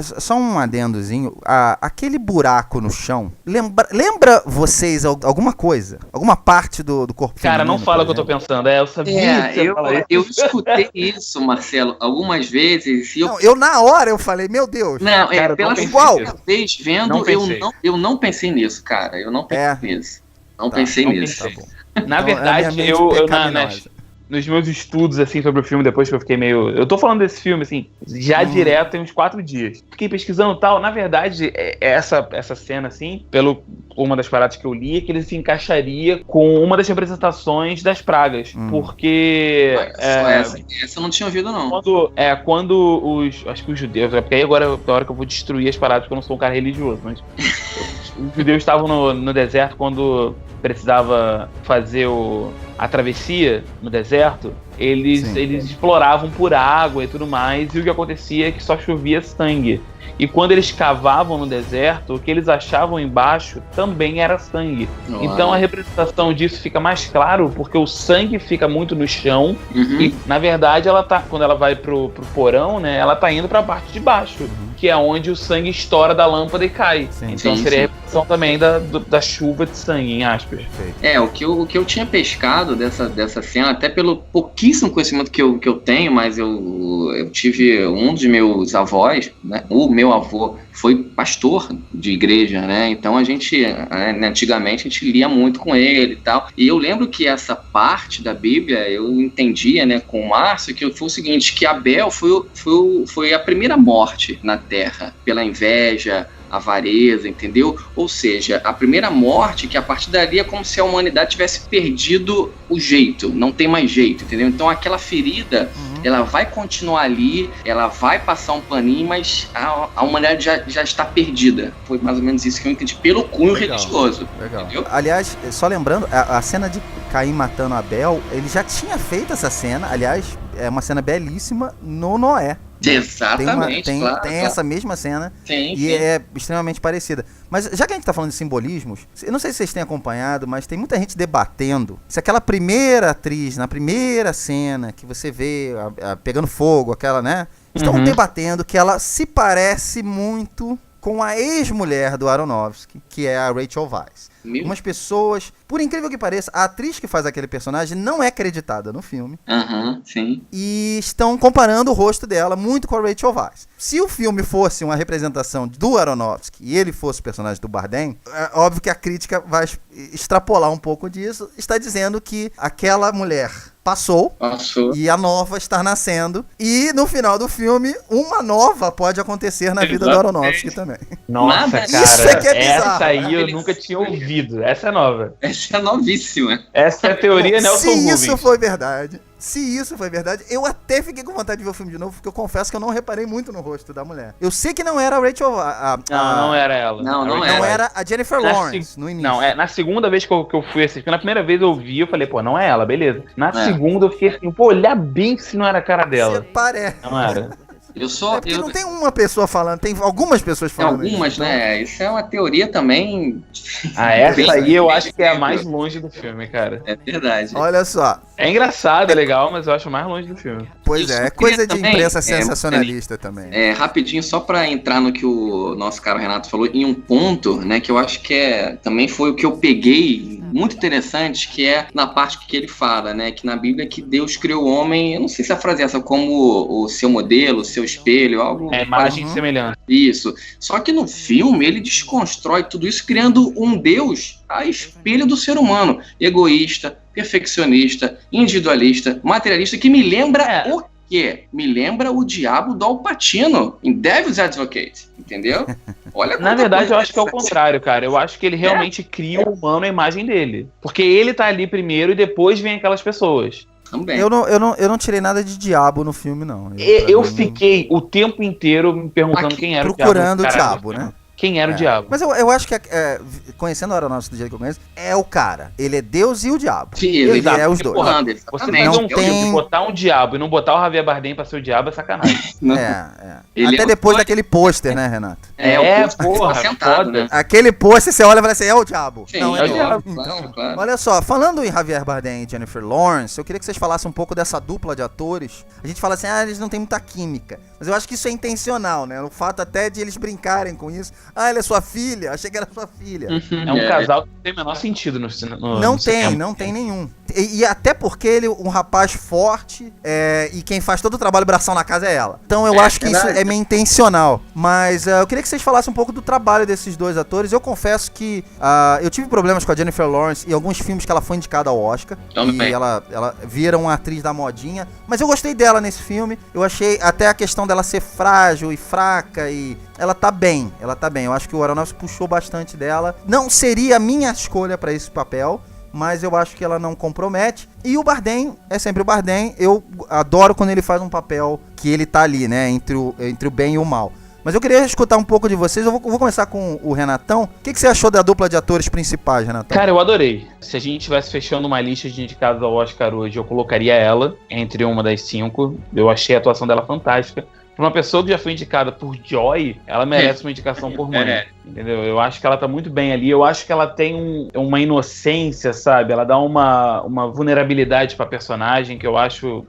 Só um adendozinho, aquele buraco no chão, lembra vocês alguma coisa? Alguma parte do corpo feminino? Cara, não fala o que eu tô pensando, eu sabia que você ia falar isso. Eu escutei isso, Marcelo, algumas vezes. Eu na hora eu falei, meu Deus. Não, cara, pela segunda vez vendo, eu não pensei nisso, cara. Eu não pensei nisso. Não pensei nisso. Tá bom. Na verdade, nos meus estudos, assim, sobre o filme, depois que eu fiquei meio... Eu tô falando desse filme, assim, já direto em uns 4 dias. Fiquei pesquisando e tal. Na verdade, essa cena, assim, uma das paradas que eu li, é que ele se encaixaria com uma das representações das pragas. Porque... Essa eu não tinha ouvido, não. Quando acho que os judeus... Porque aí agora é a hora que eu vou destruir as paradas, porque eu não sou um cara religioso, mas... os judeus estavam no deserto quando precisava fazer a travessia no deserto, eles exploravam por água e tudo mais, e o que acontecia é que só chovia sangue. E quando eles cavavam no deserto, o que eles achavam embaixo também era sangue. Uau. Então a representação disso fica mais claro, porque o sangue fica muito no chão. E, na verdade, quando ela vai pro porão, né, ela tá indo pra parte de baixo, que é onde o sangue estoura da lâmpada e cai. Sim. Então seria a representação também da chuva de sangue, em aspas. O que eu tinha pescado dessa cena, até pelo pouquíssimo conhecimento que eu tenho, mas eu tive um dos meus avós, né, o meu avô foi pastor de igreja, né? Então a gente, antigamente, a gente lia muito com ele e tal. E eu lembro que essa parte da Bíblia, eu entendia, né, com o Márcio, que foi o seguinte, que Abel foi a primeira morte na terra, pela inveja, avareza, entendeu? Ou seja, a primeira morte, que a partir dali é como se a humanidade tivesse perdido o jeito, não tem mais jeito, entendeu? Então aquela ferida, ela vai continuar ali, ela vai passar um paninho, mas a humanidade já está perdida. Foi mais ou menos isso que eu entendi pelo cunho religioso. Legal. Entendeu? Aliás, só lembrando, a cena de Caim matando Abel, ele já tinha feito essa cena, aliás, é uma cena belíssima no Noé. Exatamente, tem claro. essa mesma cena Sim, e é extremamente parecida. Mas já que a gente tá falando de simbolismos, eu não sei se vocês têm acompanhado, mas tem muita gente debatendo se aquela primeira atriz, na primeira cena que você vê pegando fogo, aquela, né? Estão debatendo que ela se parece muito com a ex-mulher do Aronofsky, que é a Rachel Weisz. Algumas pessoas, por incrível que pareça, a atriz que faz aquele personagem não é creditada no filme. Sim. E estão comparando o rosto dela muito com a Rachel Weisz. Se o filme fosse uma representação do Aronofsky e ele fosse o personagem do Bardem, é óbvio que a crítica vai extrapolar um pouco disso. Está dizendo que aquela mulher passou e a nova está nascendo. E no final do filme, uma nova pode acontecer na vida do Aronofsky também. Nossa, cara, isso é que é bizarro. Essa aí eu nunca tinha ouvido. Essa é nova. Essa é novíssima. Essa é a teoria Nelson Se Rubens. isso foi verdade, eu até fiquei com vontade de ver o filme de novo, porque eu confesso que eu não reparei muito no rosto da mulher. Eu sei que não era a Rachel... Não era ela. Não era a Jennifer Lawrence no início. Não, na segunda vez que eu fui assistir, na primeira vez eu vi, eu falei, pô, não é ela, beleza. Na segunda eu fiquei assim, pô, olhar bem se não era a cara dela. Você parece. Não era. Porque não tem uma pessoa falando, tem algumas pessoas falando. Algumas, isso, né? Isso é uma teoria também. Essa aí eu acho que é a mais longe do filme, cara. É verdade. Olha só. É engraçado, é legal, mas eu acho mais longe do filme. Pois Isso é eu coisa queria de também, imprensa sensacionalista também. Rapidinho, só pra entrar no que o nosso caro Renato falou, em um ponto, né, que eu acho que também foi o que eu peguei muito interessante, que é na parte que ele fala, né, que na Bíblia que Deus criou o homem, eu não sei se a frase é essa, como o seu modelo, o seu espelho, algo... É imagem de semelhança. Isso. Só que no filme ele desconstrói tudo isso criando um Deus a espelho do ser humano, egoísta, perfeccionista, individualista, materialista, que me lembra o quê? Me lembra o diabo do Al Pacino em Devil's Advocate, entendeu? Olha. Na verdade, eu acho que é o contrário, cara. Eu acho que ele realmente cria o humano à imagem dele. Porque ele tá ali primeiro e depois vem aquelas pessoas. Também. Eu não tirei nada de diabo no filme, não. Eu fiquei o tempo inteiro me perguntando quem era procurando o diabo. O diabo, né? Quem era o diabo. Mas eu acho que, conhecendo o Aronofsky do jeito que eu conheço, é o cara. Ele é Deus e o diabo. Sim, ele exato, é os dois. Porra, você tem não um filme de botar um diabo e não botar o Javier Bardem pra ser o diabo é sacanagem. Ele Até depois daquele pôster, né, Renato? Porra, sentado, né? Aquele pôster, você olha e fala assim, é o diabo. Sim, não, é o diabo. Então, claro. olha só, falando em Javier Bardem e Jennifer Lawrence, eu queria que vocês falassem um pouco dessa dupla de atores. A gente fala assim, eles não têm muita química. Mas eu acho que isso é intencional, né? O fato até de eles brincarem com isso. Ela é sua filha, achei que era sua filha. É um casal que não tem o menor sentido no Não tem nenhum. E até porque ele é um rapaz forte e quem faz todo o trabalho bração na casa é ela. Então eu acho que isso é meio intencional. Mas eu queria que vocês falassem um pouco do trabalho desses dois atores. Eu confesso que eu tive problemas com a Jennifer Lawrence em alguns filmes que ela foi indicada ao Oscar. E ela vira uma atriz da modinha. Mas eu gostei dela nesse filme. Eu achei até a questão dela ser frágil e fraca e... Ela tá bem. Eu acho que o Aronofsky puxou bastante dela. Não seria a minha escolha pra esse papel, mas eu acho que ela não compromete. E o Bardem é sempre o Bardem. Eu adoro quando ele faz um papel que ele tá ali, né, entre o bem e o mal. Mas eu queria escutar um pouco de vocês. Eu vou começar com o Renatão. O que você achou da dupla de atores principais, Renatão? Cara, eu adorei. Se a gente estivesse fechando uma lista de indicados ao Oscar hoje, eu colocaria ela entre uma das 5. Eu achei a atuação dela fantástica. Pra uma pessoa que já foi indicada por Joy, ela merece uma indicação por Mãe. Entendeu? Eu acho que ela tá muito bem ali. Eu acho que ela tem uma inocência, sabe? Ela dá uma vulnerabilidade pra personagem que eu acho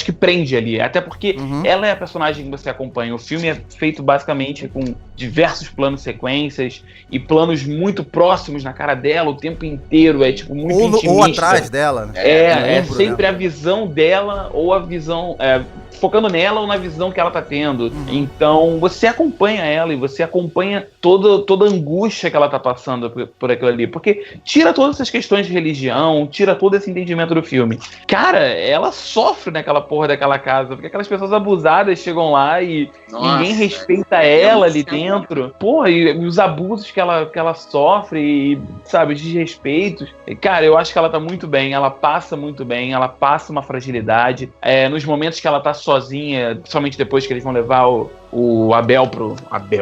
que prende ali. Até porque ela é a personagem que você acompanha. O filme é feito basicamente com diversos planos sequências e planos muito próximos na cara dela o tempo inteiro. É tipo muito intimista. Ou atrás dela. Né? É sempre a visão dela ou a visão... focando nela ou na visão que ela tá tendo. Então, você acompanha ela e você acompanha toda a angústia que ela tá passando por aquilo ali. Porque tira todas essas questões de religião, tira todo esse entendimento do filme. Cara, ela sofre naquela porra daquela casa, porque aquelas pessoas abusadas chegam lá e ninguém respeita ela ali dentro. Porra, e os abusos que ela sofre e, sabe, os desrespeitos. E, cara, eu acho que ela tá muito bem, ela passa muito bem, ela passa uma fragilidade. Nos momentos que ela tá sozinha, somente depois que eles vão levar o Abel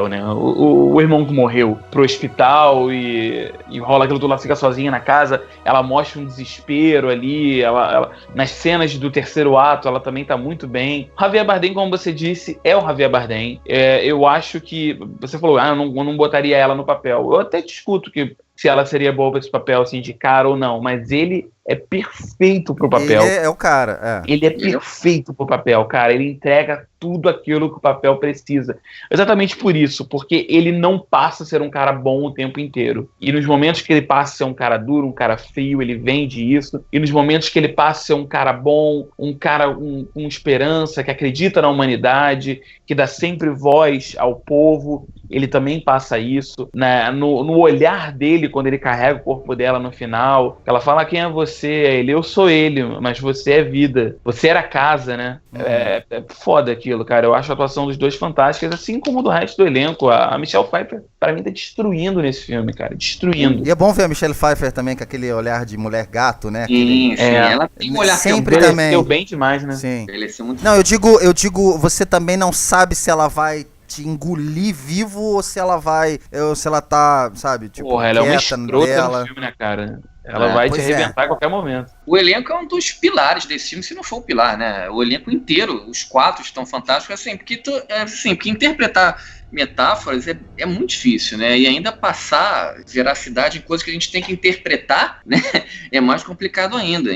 né? O irmão que morreu pro hospital e rola aquilo tudo, ela fica sozinha na casa, ela mostra um desespero ali, ela nas cenas do terceiro ato, ela também tá muito bem. Javier Bardem, como você disse, é o Javier Bardem. Eu acho que, você falou, eu não botaria ela no papel. Eu até discuto que se ela seria boa pra esse papel, assim, de cara ou não, mas ele é perfeito pro papel. Ele é o cara, Ele é perfeito pro papel, cara. Ele entrega tudo aquilo que o papel precisa. Exatamente por isso, porque ele não passa a ser um cara bom o tempo inteiro. E nos momentos que ele passa a ser um cara duro, um cara frio, ele vende isso. E nos momentos que ele passa a ser um cara bom, um cara com esperança, que acredita na humanidade, que dá sempre voz ao povo, ele também passa isso. No olhar dele, quando ele carrega o corpo dela no final, ela fala, quem é você? Eu sou ele, mas você é vida. Você era casa, né? É foda aquilo, cara. Eu acho a atuação dos dois fantásticas, assim como do resto do elenco. A Michelle Pfeiffer, pra mim, tá destruindo nesse filme, cara. Destruindo. E é bom ver a Michelle Pfeiffer também com aquele olhar de mulher gato, né? Sim, ela tem um olhar sempre que também. Envelheceu bem demais, né? Sim. muito. Não, eu digo, você também não sabe se ela vai te engolir vivo ou se ela tá, sabe, tipo, porra, ela é uma quieta escrota dela. no filme, né, cara? Ela vai te arrebentar a qualquer momento. O elenco é um dos pilares desse filme, se não for o pilar, né? O elenco inteiro, os 4 estão fantásticos, assim, porque interpretar metáforas é muito difícil, né? E ainda passar veracidade em coisas que a gente tem que interpretar, né? É mais complicado ainda.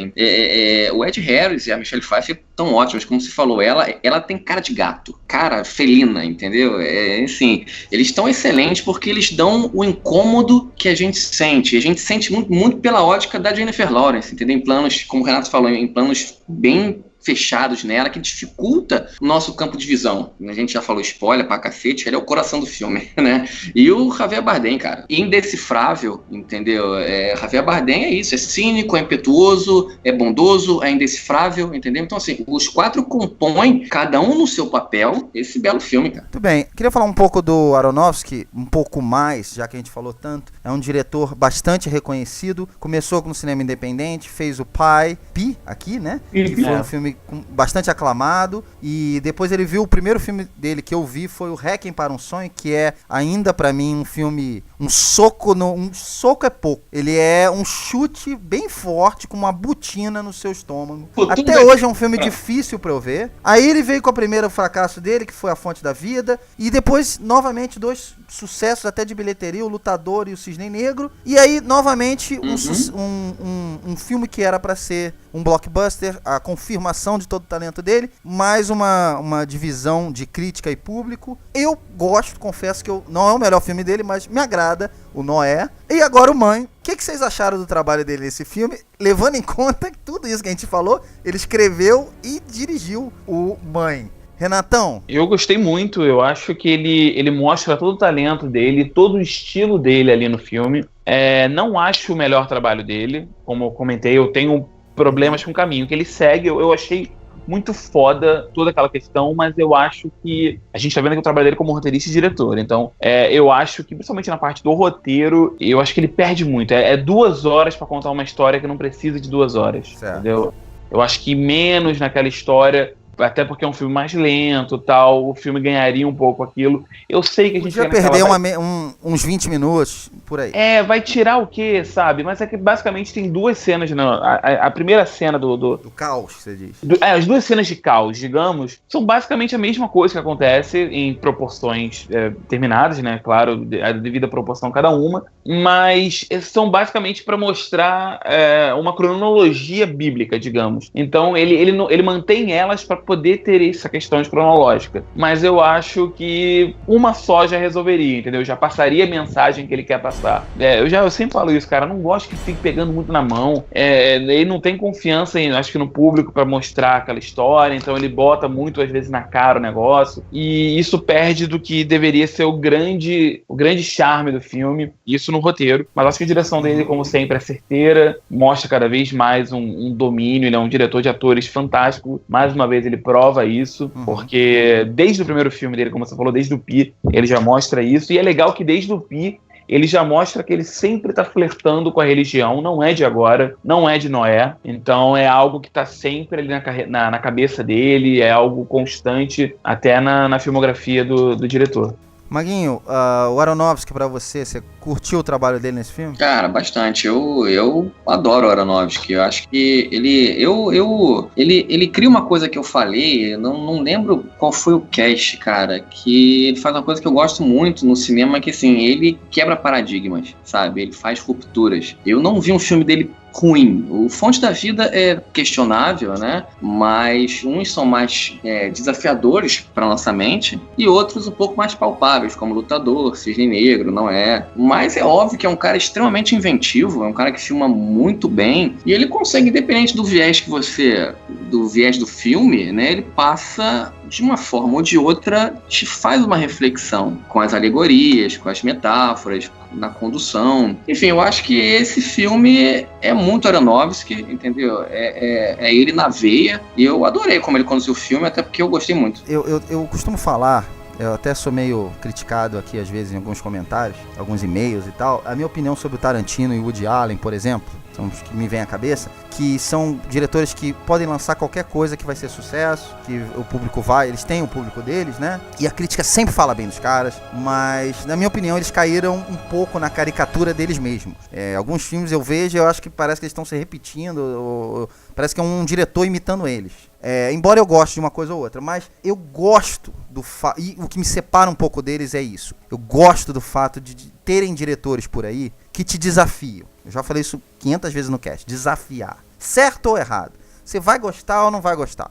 O Ed Harris e a Michelle Pfeiffer estão ótimos, como você falou. Ela tem cara de gato, cara felina, entendeu? Assim, eles estão excelentes porque eles dão o incômodo que a gente sente. A gente sente muito, muito pela ótica da Jennifer Lawrence, entendeu? Em planos, como o Renato falou, em planos bem fechados nela, que dificulta o nosso campo de visão. A gente já falou spoiler pra cacete, ele é o coração do filme, né? E o Javier Bardem, cara, indecifrável, entendeu? Javier Bardem é isso, é cínico, é impetuoso, é bondoso, é indecifrável, entendeu? Então, assim, os 4 compõem, cada um no seu papel, esse belo filme, cara. Muito bem, queria falar um pouco do Aronofsky, um pouco mais, já que a gente falou tanto. É um diretor bastante reconhecido, começou com o cinema independente, fez o Pi, aqui, né? Que foi um filme bastante aclamado, e depois ele viu o primeiro filme dele que eu vi foi o Requiem para um Sonho, que é ainda pra mim um filme, um soco é pouco, ele é um chute bem forte com uma botina no seu estômago. Até hoje é um filme difícil pra eu ver. Aí ele veio com o primeiro fracasso dele, que foi A Fonte da Vida, e depois novamente 2 sucessos até de bilheteria, O Lutador e O Cisne Negro, e aí novamente um filme que era pra ser um blockbuster, a confirmação de todo o talento dele, mais uma divisão de crítica e público. Eu gosto, confesso que não é o melhor filme dele, mas me agrada o Noé. E agora o Mãe. O que vocês acharam do trabalho dele nesse filme, levando em conta que tudo isso que a gente falou, ele escreveu e dirigiu o Mãe? Renatão? Eu gostei muito, eu acho que ele mostra todo o talento dele, todo o estilo dele ali no filme. Não acho o melhor trabalho dele, como eu comentei, eu tenho problemas com o caminho que ele segue. Eu achei muito foda toda aquela questão, mas eu acho que a gente tá vendo aqui o trabalho dele como roteirista e diretor, então eu acho que, principalmente na parte do roteiro, eu acho que ele perde muito. 2 horas pra contar uma história que não precisa de 2 horas, certo. Entendeu? Eu acho que menos naquela história até porque é um filme mais lento, tal, o filme ganharia um pouco aquilo. Eu sei que a gente podia perder uns 20 minutos, por aí. Vai tirar o quê, sabe? Mas é que basicamente tem duas cenas, a primeira cena do caos, você diz. As duas cenas de caos, digamos, são basicamente a mesma coisa que acontece em proporções terminadas, né? Claro, a devida proporção cada uma, mas são basicamente para mostrar uma cronologia bíblica, digamos. Então ele mantém elas para poder ter essa questão de cronológica. Mas eu acho que uma só já resolveria, entendeu? Já passaria a mensagem que ele quer passar. Eu sempre falo isso, cara. Eu não gosto que fique pegando muito na mão. Ele não tem confiança, acho que no público para mostrar aquela história, então ele bota muito, às vezes, na cara o negócio. E isso perde do que deveria ser o grande charme do filme. Isso no roteiro. Mas acho que a direção dele, como sempre, é certeira. Mostra cada vez mais um domínio. Ele é um diretor de atores fantástico. Mais uma vez ele prova isso, porque desde o primeiro filme dele, como você falou, desde o Pi, ele já mostra isso. E é legal que desde o Pi ele já mostra que ele sempre está flertando com a religião, não é de agora, não é de Noé, então é algo que está sempre ali na cabeça dele, é algo constante até na filmografia do diretor. Maguinho, o Aronofsky, pra você curtiu o trabalho dele nesse filme? Cara, bastante. Eu adoro o Aronofsky. Eu acho que ele cria uma coisa que eu falei, eu não lembro qual foi o cast, cara, que ele faz uma coisa que eu gosto muito no cinema, que assim, ele quebra paradigmas, sabe? Ele faz rupturas. Eu não vi um filme dele ruim. O Fonte da Vida é questionável, né? Mas uns são mais desafiadores para nossa mente e outros um pouco mais palpáveis, como Lutador, Cisne Negro, não é? Mas é óbvio que é um cara extremamente inventivo, é um cara que filma muito bem e ele consegue, independente do viés do filme, né? Ele passa de uma forma ou de outra, te faz uma reflexão com as alegorias, com as metáforas, na condução. Enfim, eu acho que esse filme é muito Aronofsky, entendeu? É ele na veia. E eu adorei como ele conduziu o filme, até porque eu gostei muito. Eu costumo falar, eu até sou meio criticado aqui às vezes em alguns comentários, alguns e-mails e tal, a minha opinião sobre o Tarantino e o Woody Allen, por exemplo, são os que me vêm à cabeça, que são diretores que podem lançar qualquer coisa que vai ser sucesso, que o público eles têm o público deles, né? E a crítica sempre fala bem dos caras, mas na minha opinião eles caíram um pouco na caricatura deles mesmos. Alguns filmes eu vejo e eu acho que parece que eles estão se repetindo, parece que é um diretor imitando eles. Embora eu goste de uma coisa ou outra, mas eu gosto e o que me separa um pouco deles é isso. Eu gosto do fato de terem diretores por aí que te desafiam. Eu já falei isso 500 vezes no cast. Desafiar. Certo ou errado? Você vai gostar ou não vai gostar?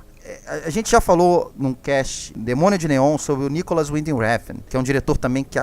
A gente já falou num cast Demônio de Neon sobre o Nicholas Winding Refn, que é um diretor também que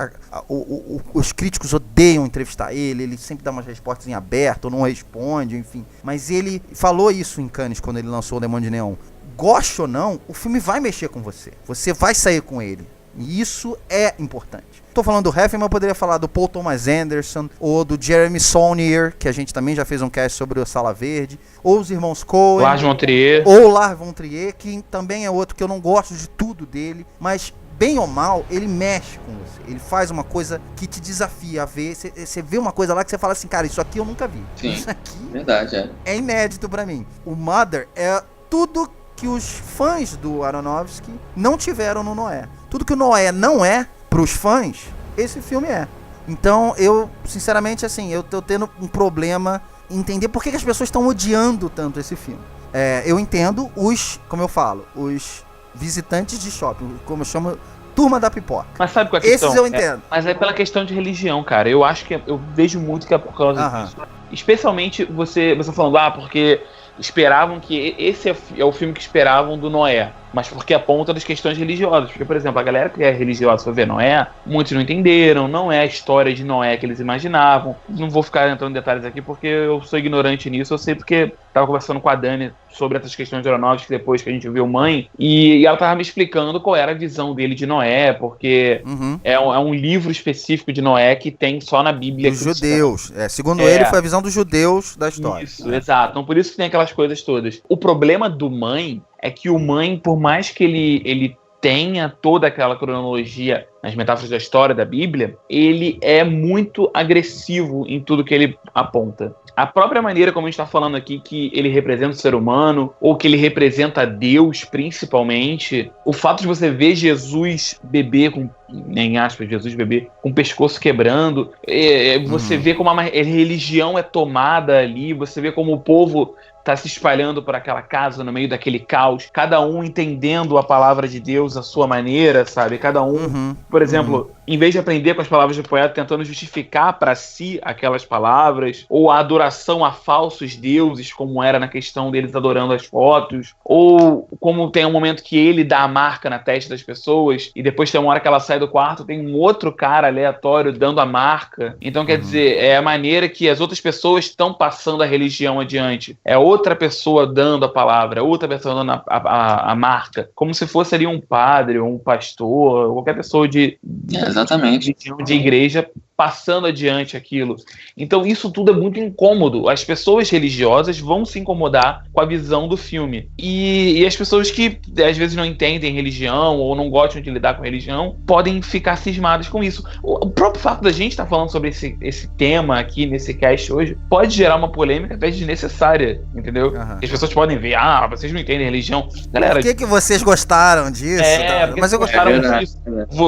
os críticos odeiam entrevistar ele sempre dá umas respostas em aberto, ou não responde, enfim. Mas ele falou isso em Cannes quando ele lançou o Demônio de Neon. Goste ou não, o filme vai mexer com você. Você vai sair com ele. E isso é importante. Tô falando do Refn, mas eu poderia falar do Paul Thomas Anderson, ou do Jeremy Saulnier, que a gente também já fez um cast sobre o Sala Verde, ou os irmãos Coen, Lars von Trier, ou Lars von Trier, que também é outro que eu não gosto de tudo dele, mas bem ou mal, ele mexe com você. Ele faz uma coisa que te desafia a ver. Você vê uma coisa lá que você fala assim, cara, isso aqui eu nunca vi. Sim, isso aqui verdade, é inédito pra mim. O Mother é tudo que os fãs do Aronofsky não tiveram no Noé. Tudo que o Noé não é pros fãs, esse filme é. Então eu, sinceramente, assim, eu tô tendo um problema em entender por que as pessoas estão odiando tanto esse filme. Eu entendo como eu falo, os visitantes de shopping, como eu chamo, turma da pipoca. Mas sabe qual é a questão? Esses eu entendo. Mas é pela questão de religião, cara. Eu acho que eu vejo muito que é por causa disso. Especialmente você falando, porque esperavam que esse é o filme que esperavam do Noé, mas porque aponta das questões religiosas. Porque, por exemplo, a galera que é religiosa foi ver Noé, muitos não entenderam, não é a história de Noé que eles imaginavam. Não vou ficar entrando em detalhes aqui porque eu sou ignorante nisso, eu sei porque tava conversando com a Dani sobre essas questões de Aronofsky depois que a gente viu Mãe, e ela tava me explicando qual era a visão dele de Noé, porque é um livro específico de Noé que tem só na Bíblia. Dos judeus. Segundo ele, foi a visão dos judeus da história. Isso, exato. Então por isso que tem aquelas coisas todas. O problema do Mãe é que o Mãe, por mais que ele tenha toda aquela cronologia nas metáforas da história da Bíblia, ele é muito agressivo em tudo que ele aponta. A própria maneira como a gente está falando aqui, que ele representa o ser humano, ou que ele representa Deus, principalmente, o fato de você ver Jesus bebê, em aspas, Jesus bebê, com o pescoço quebrando, você vê como a religião é tomada ali, você vê como o povo tá se espalhando por aquela casa, no meio daquele caos, cada um entendendo a palavra de Deus à sua maneira, sabe? Cada um, por exemplo, em vez de aprender com as palavras do poeta, tentando justificar para si aquelas palavras, ou a adoração a falsos deuses, como era na questão deles adorando as fotos, ou como tem um momento que ele dá a marca na testa das pessoas, e depois tem uma hora que ela sai do quarto, tem um outro cara aleatório dando a marca. Então, quer dizer, é a maneira que as outras pessoas estão passando a religião adiante. É outra pessoa dando a palavra, outra pessoa dando a marca, como se fosse ali um padre, ou um pastor, ou qualquer pessoa exatamente, de igreja passando adiante aquilo. Então isso tudo é muito incômodo. As pessoas religiosas vão se incomodar com a visão do filme. E as pessoas que às vezes não entendem religião ou não gostam de lidar com religião podem ficar cismadas com isso. O próprio fato da gente estar falando sobre esse tema aqui nesse cast hoje pode gerar uma polêmica até desnecessária, entendeu? As pessoas podem ver, vocês não entendem religião. Galera, por que vocês gostaram disso? Mas eu gostaram disso.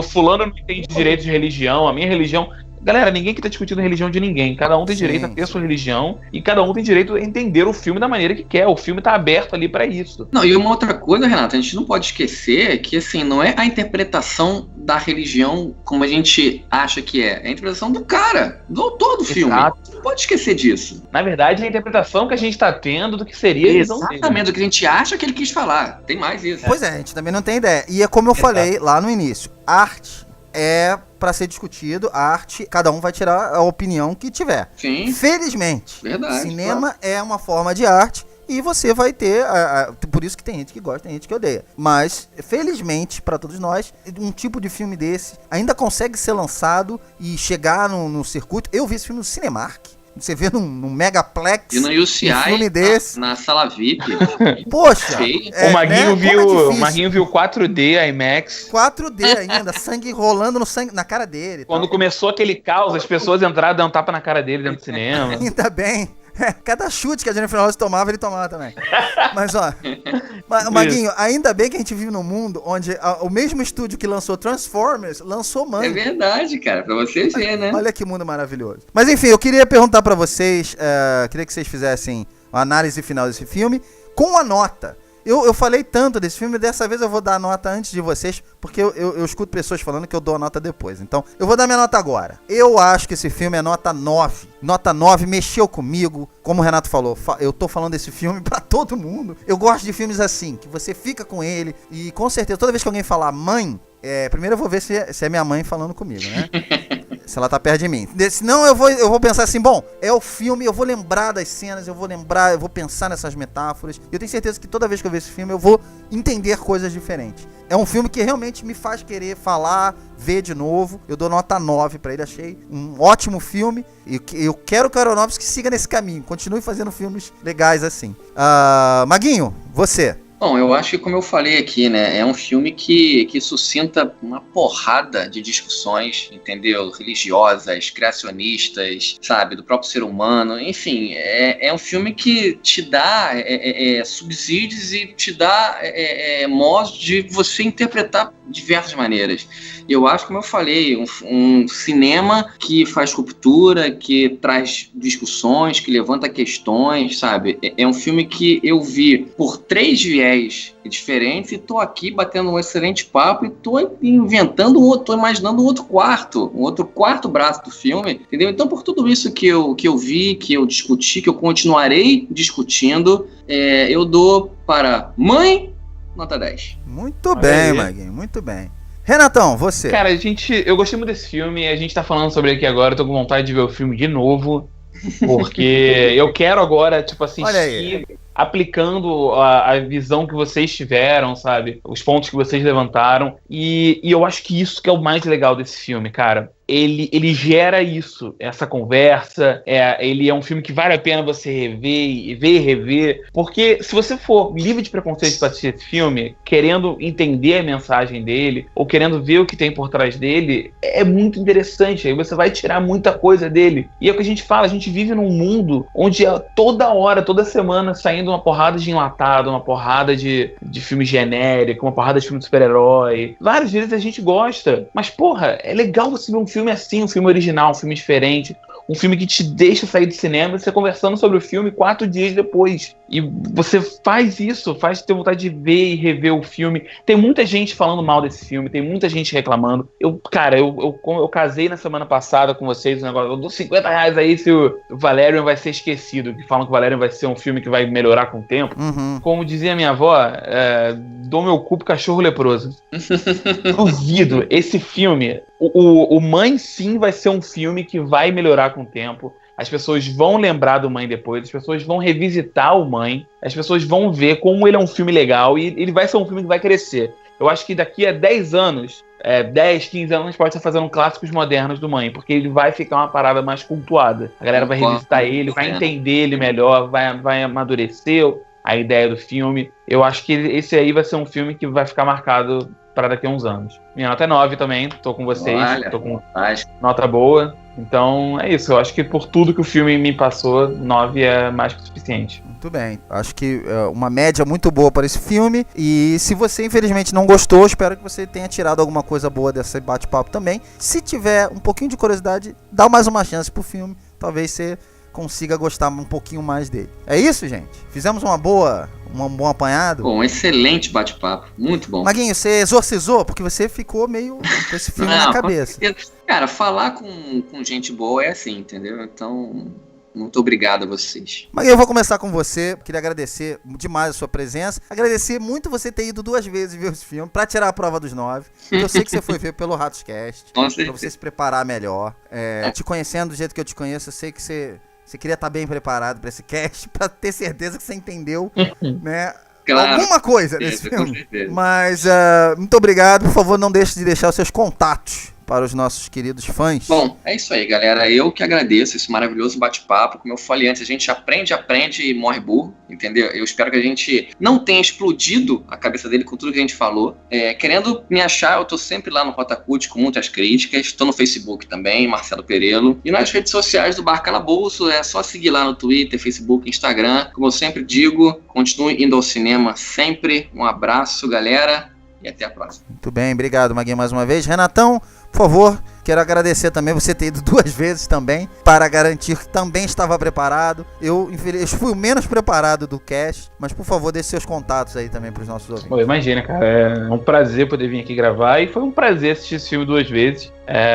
Fulano não entende direito de religião, a minha religião... Galera, ninguém que tá discutindo a religião de ninguém. Cada um tem direito a ter a sua religião e cada um tem direito a entender o filme da maneira que quer. O filme tá aberto ali pra isso. Não, e uma outra coisa, Renato, a gente não pode esquecer que, assim, não é a interpretação da religião como a gente acha que é. É a interpretação do cara, do autor do filme. Você não pode esquecer disso. Na verdade, é a interpretação que a gente tá tendo do que seria a visão dele. Exatamente, do que a gente acha que ele quis falar. Tem mais isso. Pois é, a gente também não tem ideia. E é como eu falei lá no início. Arte é pra ser discutido, a arte, cada um vai tirar a opinião que tiver. Sim. Felizmente, verdade, cinema é uma forma de arte e você vai ter, por isso que tem gente que gosta, tem gente que odeia. Mas, felizmente, pra todos nós, um tipo de filme desse ainda consegue ser lançado e chegar no circuito. Eu vi esse filme no Cinemark. Você vê num Megaplex, e no UCI, um filme desse. Na sala VIP. Poxa! O Maguinho viu 4D IMAX. 4D ainda, sangue rolando na cara dele. Quando começou aquele caos, as pessoas entraram e deram um tapa na cara dele dentro do cinema. Ainda bem. Cada chute que a Jennifer Lawrence tomava, ele tomava também. Mas, ó, Maguinho, ainda bem que a gente vive num mundo onde o mesmo estúdio que lançou Transformers lançou Mank. É verdade, cara, pra você ver, né? Olha que mundo maravilhoso. Mas, enfim, eu queria perguntar pra vocês, queria que vocês fizessem a análise final desse filme com a nota. Eu falei tanto desse filme, dessa vez eu vou dar a nota antes de vocês, porque eu escuto pessoas falando que eu dou a nota depois. Então, eu vou dar minha nota agora. Eu acho que esse filme é nota 9. Nota 9, mexeu comigo. Como o Renato falou, eu tô falando desse filme pra todo mundo. Eu gosto de filmes assim, que você fica com ele e com certeza, toda vez que alguém falar mãe, primeiro eu vou ver se é minha mãe falando comigo, né? Se ela tá perto de mim. Senão eu vou pensar assim, bom, é o filme, eu vou lembrar das cenas, eu vou pensar nessas metáforas. Eu tenho certeza que toda vez que eu ver esse filme, eu vou entender coisas diferentes. É um filme que realmente me faz querer falar, ver de novo. Eu dou nota 9 pra ele, achei um ótimo filme. E eu quero que o Aronofsky siga nesse caminho, continue fazendo filmes legais assim. Maguinho, você... Bom, eu acho que, como eu falei aqui, né, é um filme que suscita uma porrada de discussões, entendeu? Religiosas, criacionistas, sabe? Do próprio ser humano, enfim, é um filme que te dá subsídios e te dá modos de você interpretar diversas maneiras. Eu acho, como eu falei, um cinema que faz ruptura, que traz discussões, que levanta questões, sabe? É um filme que eu vi por 3 viés diferentes e tô aqui batendo um excelente papo e tô inventando tô imaginando um outro quarto braço do filme, entendeu? Então, por tudo isso que eu vi, que eu discuti, que eu continuarei discutindo, eu dou para Mãe, nota 10. Muito bem, Maguinho, muito bem. Renatão, você. Cara, eu gostei muito desse filme, a gente tá falando sobre ele aqui agora, eu tô com vontade de ver o filme de novo, porque eu quero agora, tipo, assistir aplicando a visão que vocês tiveram, sabe? Os pontos que vocês levantaram. E eu acho que isso que é o mais legal desse filme, cara. Ele gera isso, essa conversa. Ele é um filme que vale a pena você ver e rever. Porque se você for livre de preconceito para assistir esse filme, querendo entender a mensagem dele, ou querendo ver o que tem por trás dele, é muito interessante. Aí você vai tirar muita coisa dele. E é o que a gente fala, a gente vive num mundo onde toda hora, toda semana, saindo uma porrada de enlatado, uma porrada de filme genérico, uma porrada de filme de super-herói. Várias vezes a gente gosta. Mas, porra, é legal você ver um filme assim, um filme original, um filme diferente, um filme que te deixa sair do cinema e você conversando sobre o filme 4 dias depois. E você faz isso, faz ter vontade de ver e rever o filme. Tem muita gente falando mal desse filme, tem muita gente reclamando. Eu casei na semana passada com vocês, um negócio, eu dou R$50 aí se o Valerian vai ser esquecido, que falam que o Valerian vai ser um filme que vai melhorar com o tempo. Como dizia minha avó, dou meu cu pro cachorro leproso. Duvido, esse filme, o Mãe sim vai ser um filme que vai melhorar com o tempo. As pessoas vão lembrar do Mãe depois, as pessoas vão revisitar o Mãe, as pessoas vão ver como ele é um filme legal e ele vai ser um filme que vai crescer. Eu acho que daqui a 10 anos, 10, 15 anos, a gente pode estar fazendo clássicos modernos do Mãe, porque ele vai ficar uma parada mais cultuada. A galera vai revisitar ele, vai entender ele melhor, vai amadurecer a ideia do filme. Eu acho que esse aí vai ser um filme que vai ficar marcado para daqui a uns anos. Minha nota é 9 também, tô com vocês, tô com nota boa. Então é isso, eu acho que por tudo que o filme me passou, 9 é mais que o suficiente. Muito bem, acho que é uma média muito boa para esse filme. E se você infelizmente não gostou, espero que você tenha tirado alguma coisa boa desse bate-papo também. Se tiver um pouquinho de curiosidade, dá mais uma chance pro filme, talvez você consiga gostar um pouquinho mais dele. É isso, gente? Fizemos um bom apanhado? Bom, um excelente bate-papo, muito bom. Maguinho, você exorcizou? Porque você ficou meio com esse filme na cabeça. Cara, falar com gente boa é assim, entendeu? Então, muito obrigado a vocês. Maguinho, eu vou começar com você. Queria agradecer demais a sua presença. Agradecer muito você ter ido 2 vezes ver esse filme pra tirar a prova dos 9. Eu sei que você foi ver pelo Ratoscast, pra você se preparar melhor. Te conhecendo do jeito que eu te conheço, eu sei que você queria estar bem preparado para esse cast, para ter certeza que você entendeu, né? Claro, alguma coisa desse filme. Mas muito obrigado. Por favor, não deixe de deixar os seus contatos para os nossos queridos fãs. Bom, é isso aí, galera. Eu que agradeço esse maravilhoso bate-papo. Como eu falei antes, a gente aprende e morre burro, entendeu? Eu espero que a gente não tenha explodido a cabeça dele com tudo que a gente falou. Querendo me achar, eu tô sempre lá no Rota Cult com muitas críticas. Tô no Facebook também, Marcelo Perello. E nas redes sociais do Bar Calabouço, é só seguir lá no Twitter, Facebook, Instagram. Como eu sempre digo, continue indo ao cinema sempre. Um abraço, galera, e até a próxima. Muito bem, obrigado, Maguinho, mais uma vez. Renatão, por favor, quero agradecer também você ter ido 2 vezes também, para garantir que também estava preparado. Eu fui o menos preparado do cast, mas por favor, deixe seus contatos aí também para os nossos ouvintes. Bom, imagina, cara, é um prazer poder vir aqui gravar e foi um prazer assistir esse filme 2 vezes.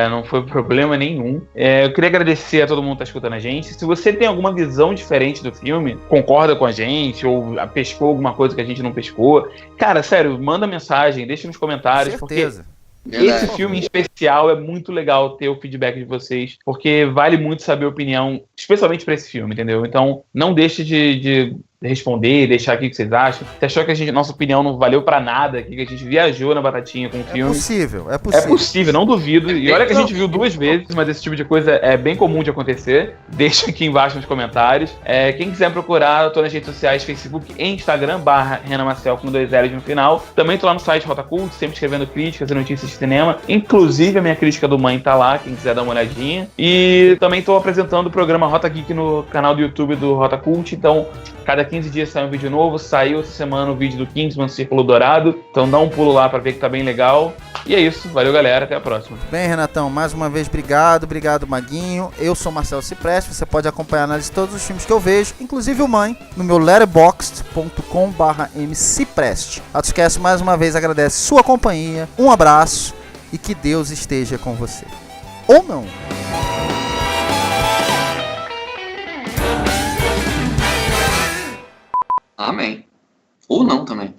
Não foi problema nenhum. Eu queria agradecer a todo mundo que tá escutando a gente. Se você tem alguma visão diferente do filme, concorda com a gente ou pescou alguma coisa que a gente não pescou, cara, sério, manda mensagem, deixa nos comentários. Com certeza. Porque esse filme em especial é muito legal ter o feedback de vocês, porque vale muito saber a opinião, especialmente pra esse filme, entendeu? Então não deixe de responder, deixar aqui o que vocês acham. Você achou que nossa opinião não valeu pra nada, que a gente viajou na batatinha com o filme? É possível, não duvido. E olha que a gente viu 2 vezes, mas esse tipo de coisa é bem comum de acontecer. Deixa aqui embaixo nos comentários. Quem quiser procurar, eu tô nas redes sociais, Facebook e Instagram, /RenanMarcel com 2 L's no final. Também tô lá no site Rota Cult, sempre escrevendo críticas e notícias de cinema. Inclusive a minha crítica do Mãe tá lá, quem quiser dar uma olhadinha. E também tô apresentando o programa Rota Geek no canal do YouTube do Rota Cult, então cada 15 dias sai um vídeo novo. Saiu essa semana o vídeo do Kingsman Círculo Dourado, então dá um pulo lá pra ver que tá bem legal. E é isso, valeu galera, até a próxima. Bem, Renatão, mais uma vez obrigado Maguinho. Eu sou Marcelo Cipreste, você pode acompanhar a análise de todos os filmes que eu vejo, inclusive o Mãe, no meu letterboxd.com/mcipreste. Ratoscast mais uma vez agradece sua companhia, um abraço e que Deus esteja com você. Ou não. Amém. Ou não também.